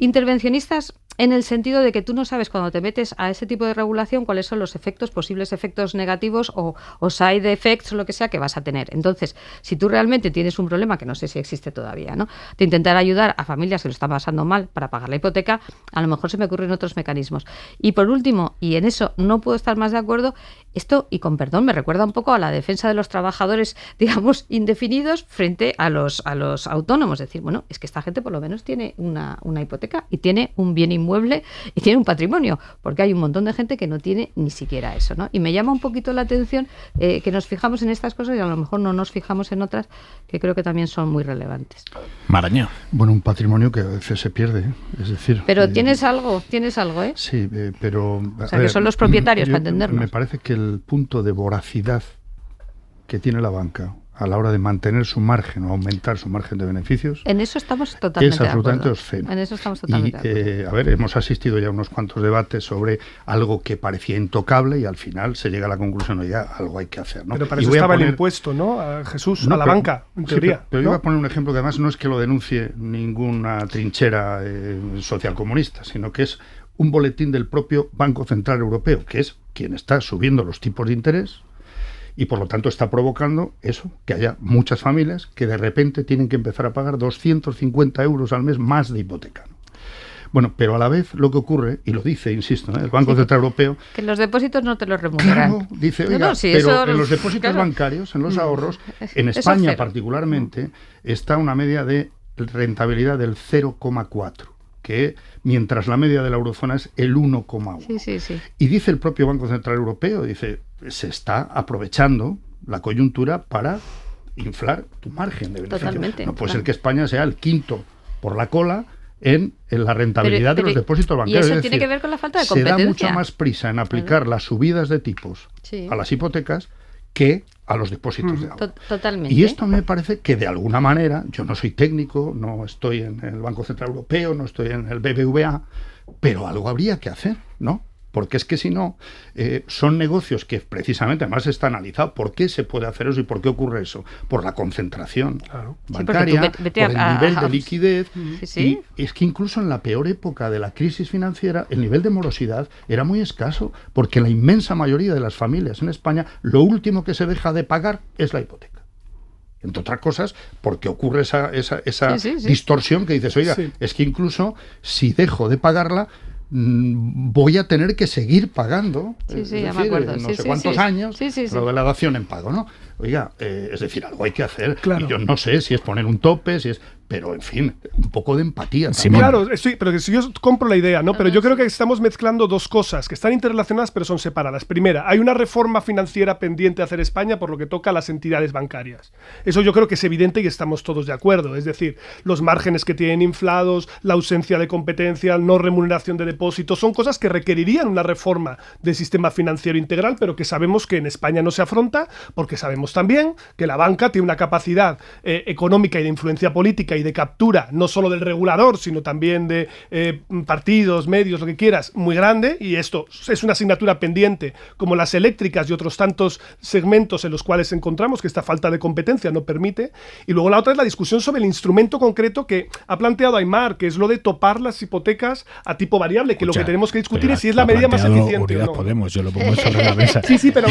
intervencionistas en el sentido de que tú no sabes cuando te metes a ese tipo de regulación cuáles son los posibles efectos negativos o side effects o lo que sea que vas a tener. Entonces, si tú realmente tienes un problema, que no sé si existe todavía, ¿no?, de intentar ayudar a familias que lo están pasando mal para pagar la hipoteca, a lo mejor se me ocurren otros mecanismos. Y por último, y en eso no puedo estar más de acuerdo, esto, y con perdón, me recuerda un poco a la defensa de los trabajadores, digamos, indefinidos frente a los autónomos. Es decir, bueno, es que esta gente por lo menos tiene una hipoteca y tiene un bien inmueble y tiene un patrimonio, porque hay un montón de gente que no tiene ni siquiera eso, ¿no? Y me llama un poquito la atención que nos fijamos en estas cosas y a lo mejor no nos fijamos en otras que creo que también son muy relevantes. Maraña. Bueno, un patrimonio que a veces se pierde, es decir... Pero tienes algo, ¿eh? Sí, pero... O sea, que son los propietarios, para entendernos. Me parece que el punto de voracidad que tiene la banca a la hora de mantener su margen o aumentar su margen de beneficios... En eso estamos totalmente es absolutamente de obsceno. En eso estamos totalmente de acuerdo. A ver, hemos asistido ya a unos cuantos debates sobre algo que parecía intocable y al final se llega a la conclusión, oye, algo hay que hacer, ¿no? Pero para eso estaba el impuesto, ¿no? A Jesús, a la banca, en teoría. Pero yo voy a poner un ejemplo que además no es que lo denuncie ninguna trinchera socialcomunista, sino que es un boletín del propio Banco Central Europeo, que es quien está subiendo los tipos de interés y por lo tanto está provocando eso, que haya muchas familias que de repente tienen que empezar a pagar 250 euros al mes más de hipoteca, ¿no? Bueno, pero a la vez lo que ocurre, y lo dice, insisto, ¿no?, el Banco Central Europeo... Que los depósitos no te los remuneran. Claro, dice, oiga, pero en los depósitos bancarios, en los ahorros, en España particularmente, está una media de rentabilidad del 0,4. Que mientras la media de la eurozona es el 1,1. Sí. Y dice el propio Banco Central Europeo, dice, se está aprovechando la coyuntura para inflar tu margen de beneficio. Totalmente, no puede ser que España sea el quinto por la cola en la rentabilidad de los depósitos bancarios. Y eso tiene que ver con la falta de competencia. Se da mucha más prisa en aplicar las subidas de tipos a las hipotecas que a los depósitos de ahorro. Totalmente. Y esto me parece que de alguna manera, yo no soy técnico, no estoy en el Banco Central Europeo, no estoy en el BBVA, pero algo habría que hacer, ¿no? Porque es que si no, son negocios que precisamente, además está analizado por qué se puede hacer eso y por qué ocurre eso. Por la concentración bancaria, por el nivel de liquidez. Y es que incluso en la peor época de la crisis financiera, el nivel de morosidad era muy escaso, porque la inmensa mayoría de las familias en España, lo último que se deja de pagar es la hipoteca. Entre otras cosas, porque ocurre esa distorsión que dices, oiga, es que incluso si dejo de pagarla, voy a tener que seguir pagando, es decir, no sé cuántos años, lo de la dación en pago, ¿no? Oiga, es decir, algo hay que hacer, y yo no sé si es poner un tope, si es... pero en fin, un poco de empatía. Sí, claro, sí, pero que si yo compro la idea, ¿no? Pero yo creo que estamos mezclando dos cosas que están interrelacionadas pero son separadas. Primera, hay una reforma financiera pendiente de hacer España por lo que toca a las entidades bancarias. Eso yo creo que es evidente y estamos todos de acuerdo. Es decir, los márgenes que tienen inflados, la ausencia de competencia, no remuneración de depósitos, son cosas que requerirían una reforma del sistema financiero integral, pero que sabemos que en España no se afronta porque sabemos también que la banca tiene una capacidad económica y de influencia política y de captura, no solo del regulador, sino también de partidos, medios, lo que quieras, muy grande, y esto es una asignatura pendiente, como las eléctricas y otros tantos segmentos en los cuales encontramos que esta falta de competencia no permite. Y luego la otra es la discusión sobre el instrumento concreto que ha planteado Aimar, que es lo de topar las hipotecas a tipo variable, que lo que tenemos que discutir es si es la medida más eficiente o no. Podemos, yo lo pongo sobre la mesa. Sí, pero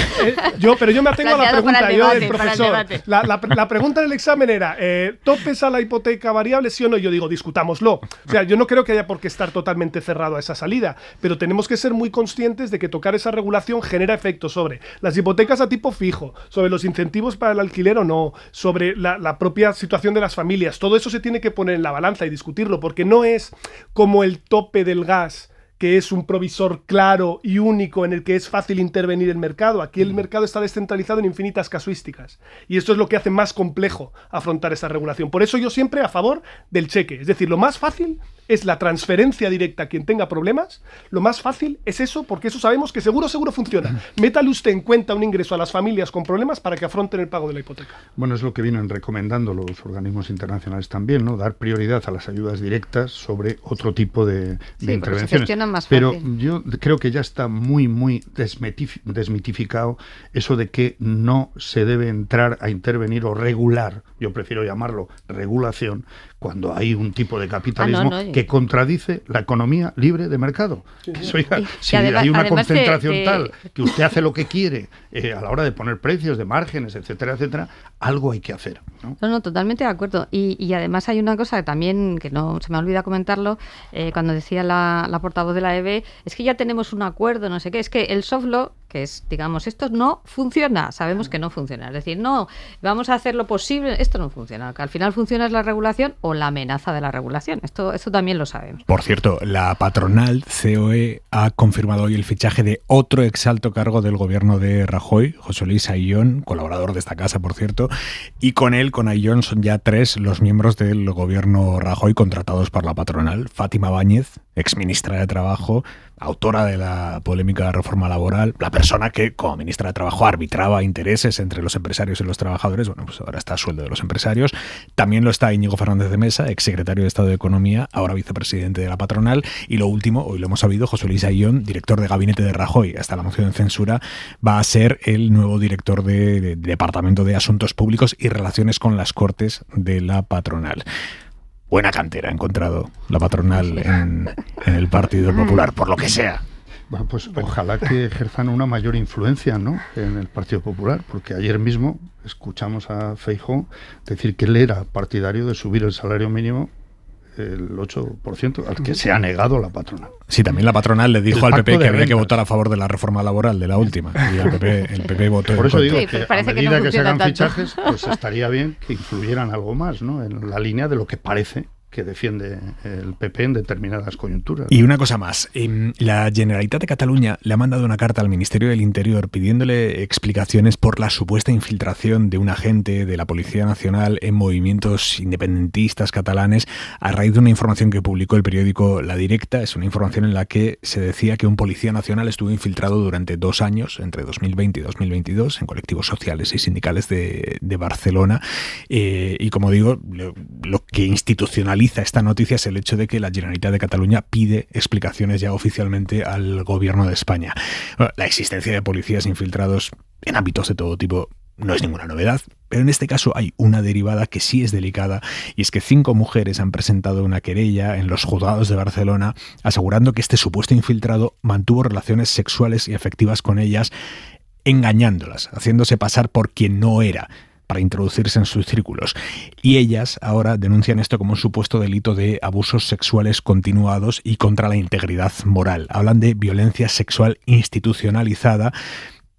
yo me atengo a la pregunta, yo del profesor. La pregunta del examen era, ¿topes a la hipoteca variable, sí o no? Yo digo, discutámoslo. O sea, yo no creo que haya por qué estar totalmente cerrado a esa salida, pero tenemos que ser muy conscientes de que tocar esa regulación genera efectos sobre las hipotecas a tipo fijo, sobre los incentivos para el alquiler o no, sobre la propia situación de las familias. Todo eso se tiene que poner en la balanza y discutirlo, porque no es como el tope del gas, que es un provisor claro y único en el que es fácil intervenir el mercado. Aquí el mercado está descentralizado en infinitas casuísticas. Y esto es lo que hace más complejo afrontar esta regulación. Por eso yo siempre a favor del cheque. Es decir, lo más fácil es la transferencia directa a quien tenga problemas. Lo más fácil es eso, porque eso sabemos que seguro funciona. Métale usted en cuenta un ingreso a las familias con problemas para que afronten el pago de la hipoteca. Bueno, es lo que vienen recomendando los organismos internacionales también, ¿no? Dar prioridad a las ayudas directas sobre otro tipo de intervenciones. Pero yo creo que ya está muy desmitificado eso de que no se debe entrar a intervenir o regular, yo prefiero llamarlo regulación, cuando hay un tipo de capitalismo que contradice la economía libre de mercado. Si hay una concentración tal que usted hace lo que quiere a la hora de poner precios, de márgenes, etcétera, etcétera, algo hay que hacer, ¿no? No, totalmente de acuerdo. Y además hay una cosa también que no se me olvida comentarlo, cuando decía la portavoz de la EB, es que ya tenemos un acuerdo, no sé qué, es que el soft law, que es, digamos, esto no funciona, sabemos que no funciona, es decir, no, vamos a hacer lo posible, esto no funciona, que al final funciona es la regulación o la amenaza de la regulación, esto también lo sabemos. Por cierto, la patronal COE ha confirmado hoy el fichaje de otro exalto cargo del gobierno de Rajoy, José Luis Ayllón, colaborador de esta casa, por cierto, y con Ayllón son ya 3 los miembros del gobierno Rajoy contratados por la patronal: Fátima Báñez, exministra de Trabajo, autora de la polémica reforma laboral, la persona que como ministra de Trabajo arbitraba intereses entre los empresarios y los trabajadores. Bueno, pues ahora está a sueldo de los empresarios. También lo está Íñigo Fernández de Mesa, exsecretario de Estado de Economía, ahora vicepresidente de la patronal. Y lo último, hoy lo hemos sabido, José Luis Ayllón, director de gabinete de Rajoy, hasta la moción de censura, va a ser el nuevo director de Departamento de Asuntos Públicos y Relaciones con las Cortes de la patronal. Buena cantera ha encontrado la patronal en el Partido Popular, por lo que sea. Bueno, pues ojalá que ejerzan una mayor influencia, ¿no?, en el Partido Popular, porque ayer mismo escuchamos a Feijóo decir que él era partidario de subir el salario mínimo el 8%, al que se ha negado la patronal. Sí, también la patronal le dijo al PP que había que votar a favor de la reforma laboral, de la última, y el PP votó. Por eso digo que a medida que se hagan fichajes, pues estaría bien que influyeran algo más, ¿no?, en la línea de lo que parece que defiende el PP en determinadas coyunturas. Y una cosa más, la Generalitat de Cataluña le ha mandado una carta al Ministerio del Interior pidiéndole explicaciones por la supuesta infiltración de un agente de la Policía Nacional en movimientos independentistas catalanes a raíz de una información que publicó el periódico La Directa. Es una información en la que se decía que un policía nacional estuvo infiltrado durante 2 años, entre 2020 y 2022, en colectivos sociales y sindicales de Barcelona. Y como digo, lo que institucionaliza esta noticia es el hecho de que la Generalitat de Cataluña pide explicaciones ya oficialmente al gobierno de España. Bueno, la existencia de policías infiltrados en ámbitos de todo tipo no es ninguna novedad, pero en este caso hay una derivada que sí es delicada, y es que 5 mujeres han presentado una querella en los juzgados de Barcelona asegurando que este supuesto infiltrado mantuvo relaciones sexuales y afectivas con ellas, engañándolas, haciéndose pasar por quien no era, para introducirse en sus círculos. Y ellas ahora denuncian esto como un supuesto delito de abusos sexuales continuados y contra la integridad moral. Hablan de violencia sexual institucionalizada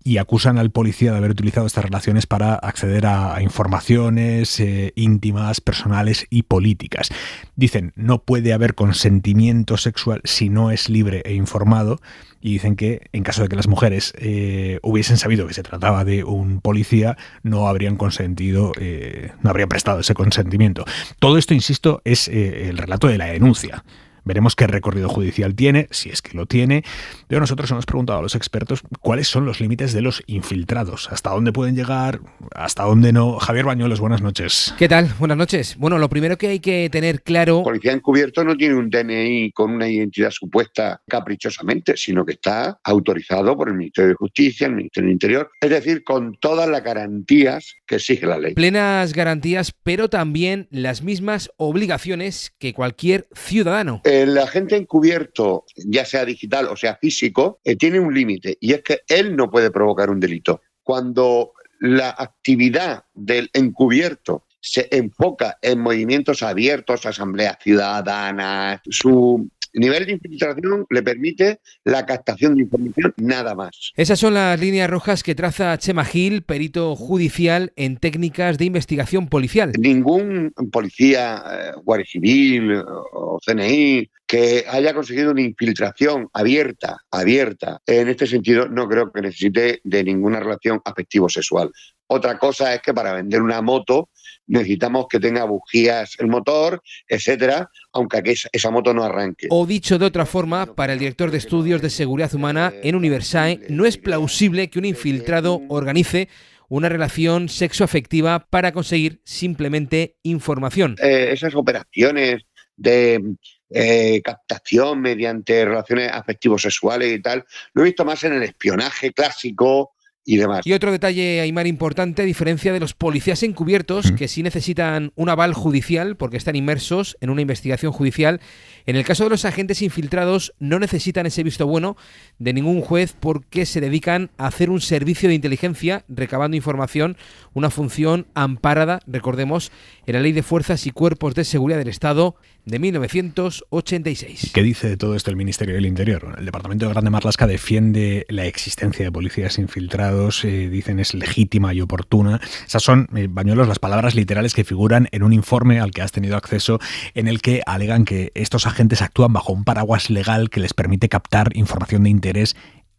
y acusan al policía de haber utilizado estas relaciones para acceder a informaciones íntimas, personales y políticas. Dicen, no puede haber consentimiento sexual si no es libre e informado, y dicen que en caso de que las mujeres hubiesen sabido que se trataba de un policía, no habrían consentido, no habrían prestado ese consentimiento. Todo esto, insisto, es el relato de la denuncia. Veremos qué recorrido judicial tiene, si es que lo tiene. Pero nosotros hemos preguntado a los expertos cuáles son los límites de los infiltrados, hasta dónde pueden llegar, hasta dónde no. Javier Bañuelos, buenas noches. ¿Qué tal? Buenas noches. Bueno, lo primero que hay que tener claro... El policía encubierto no tiene un DNI con una identidad supuesta caprichosamente, sino que está autorizado por el Ministerio de Justicia, el Ministerio del Interior, es decir, con todas las garantías que exige la ley. Plenas garantías, pero también las mismas obligaciones que cualquier ciudadano. El agente encubierto, ya sea digital o sea físico, tiene un límite, y es que él no puede provocar un delito. Cuando la actividad del encubierto se enfoca en movimientos abiertos, asambleas ciudadanas, su nivel de infiltración le permite la captación de información, nada más. Esas son las líneas rojas que traza Chema Gil, perito judicial en técnicas de investigación policial. Ningún policía, Guardia Civil o CNI que haya conseguido una infiltración abierta, en este sentido no creo que necesite de ninguna relación afectivo-sexual. Otra cosa es que para vender una moto necesitamos que tenga bujías el motor, etcétera, aunque esa moto no arranque. O dicho de otra forma, para el director de estudios de seguridad humana en Universae, no es plausible que un infiltrado organice una relación sexoafectiva para conseguir simplemente información. Esas operaciones de captación mediante relaciones afectivo-sexuales y tal, lo he visto más en el espionaje clásico y demás. Y otro detalle, Aimar, importante, a diferencia de los policías encubiertos, que sí necesitan un aval judicial porque están inmersos en una investigación judicial, en el caso de los agentes infiltrados no necesitan ese visto bueno de ningún juez porque se dedican a hacer un servicio de inteligencia recabando información, una función amparada, recordemos, en la Ley de Fuerzas y Cuerpos de Seguridad del Estado de 1986. ¿Qué dice de todo esto el Ministerio del Interior? El Departamento de Grande Marlaska defiende la existencia de policías infiltrados, dicen es legítima y oportuna. Esas son, Bañuelos, las palabras literales que figuran en un informe al que has tenido acceso, en el que alegan que estos agentes actúan bajo un paraguas legal que les permite captar información de interés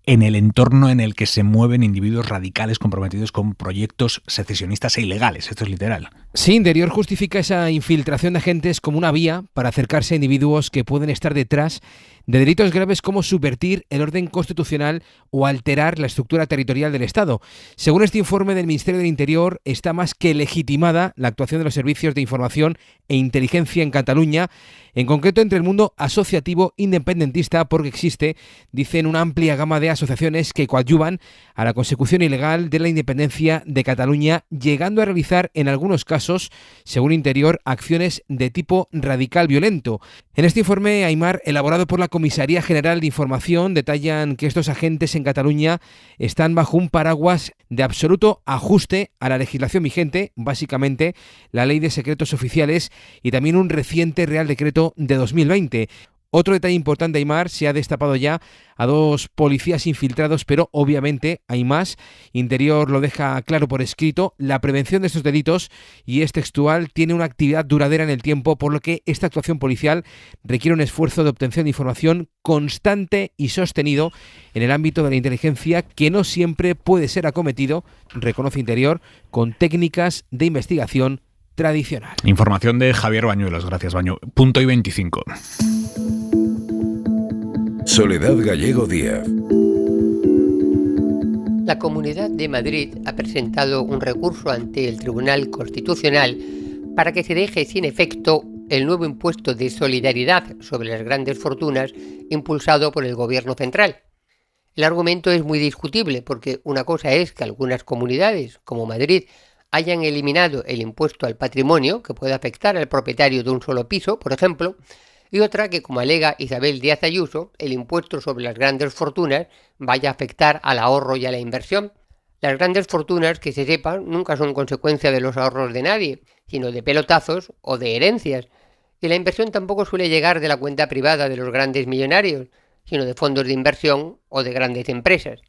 en el entorno en el que se mueven individuos radicales comprometidos con proyectos secesionistas e ilegales. Esto es literal. Sí, Interior justifica esa infiltración de agentes como una vía para acercarse a individuos que pueden estar detrás de delitos graves como subvertir el orden constitucional o alterar la estructura territorial del Estado. Según este informe del Ministerio del Interior, está más que legitimada la actuación de los servicios de información e inteligencia en Cataluña, en concreto entre el mundo asociativo independentista, porque existe, dicen, una amplia gama de asociaciones que coadyuvan a la consecución ilegal de la independencia de Cataluña, llegando a realizar en algunos casos, según Interior, acciones de tipo radical violento. En este informe, Aimar, elaborado por la Comisaría General de Información, detallan que estos agentes en Cataluña están bajo un paraguas de absoluto ajuste a la legislación vigente, básicamente la Ley de Secretos Oficiales y también un reciente Real Decreto de 2020. Otro detalle importante, Aimar, se ha destapado ya a 2 policías infiltrados, pero obviamente hay más. Interior lo deja claro por escrito, la prevención de estos delitos, y es textual, tiene una actividad duradera en el tiempo, por lo que esta actuación policial requiere un esfuerzo de obtención de información constante y sostenido en el ámbito de la inteligencia que no siempre puede ser acometido, reconoce Interior, con técnicas de investigación tradicional. Información de Javier Bañuelos, gracias Bañu. Punto y 25. Soledad Gallego Díaz. La Comunidad de Madrid ha presentado un recurso ante el Tribunal Constitucional para que se deje sin efecto el nuevo impuesto de solidaridad sobre las grandes fortunas impulsado por el Gobierno central. El argumento es muy discutible porque una cosa es que algunas comunidades, como Madrid, hayan eliminado el impuesto al patrimonio que puede afectar al propietario de un solo piso, por ejemplo, y otra que, como alega Isabel Díaz Ayuso, el impuesto sobre las grandes fortunas vaya a afectar al ahorro y a la inversión. Las grandes fortunas, que se sepa, nunca son consecuencia de los ahorros de nadie, sino de pelotazos o de herencias, y la inversión tampoco suele llegar de la cuenta privada de los grandes millonarios, sino de fondos de inversión o de grandes empresas.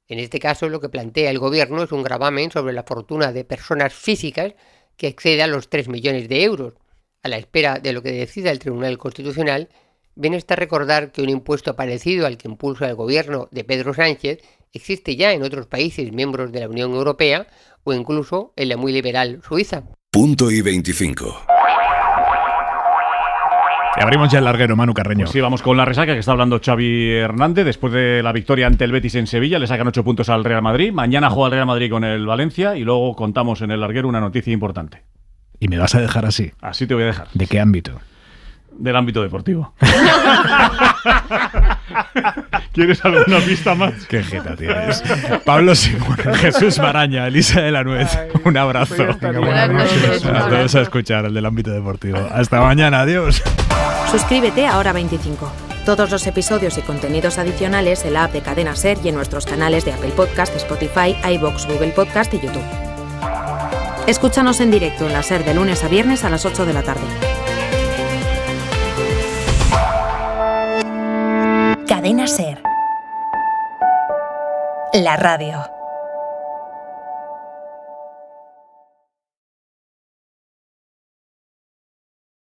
En este caso, lo que plantea el Gobierno es un gravamen sobre la fortuna de personas físicas que exceda los 3 millones de euros. A la espera de lo que decida el Tribunal Constitucional, bien está recordar que un impuesto parecido al que impulsa el Gobierno de Pedro Sánchez existe ya en otros países miembros de la Unión Europea o incluso en la muy liberal Suiza. Punto y 25. Y abrimos ya el larguero, Manu Carreño. Pues sí, vamos con la resaca que está hablando Xavi Hernández. Después de la victoria ante el Betis en Sevilla, le sacan 8 puntos al Real Madrid. Mañana juega el Real Madrid con el Valencia y luego contamos en el larguero una noticia importante. ¿Y me vas a dejar así? Así te voy a dejar. ¿De qué ámbito? Del ámbito deportivo. ¿Quieres alguna pista más? Qué jeta tienes. Pablo Simón, Jesús Maraña, Elisa de la Nuez. Un abrazo. A todos a escuchar el del ámbito deportivo. Hasta mañana, adiós. Suscríbete a Hora 25. Todos los episodios y contenidos adicionales en la app de Cadena Ser y en nuestros canales de Apple Podcast, Spotify, iVoox, Google Podcast y YouTube. Escúchanos en directo en la Ser de lunes a viernes a las 8 de la tarde. Cadena Ser. La radio.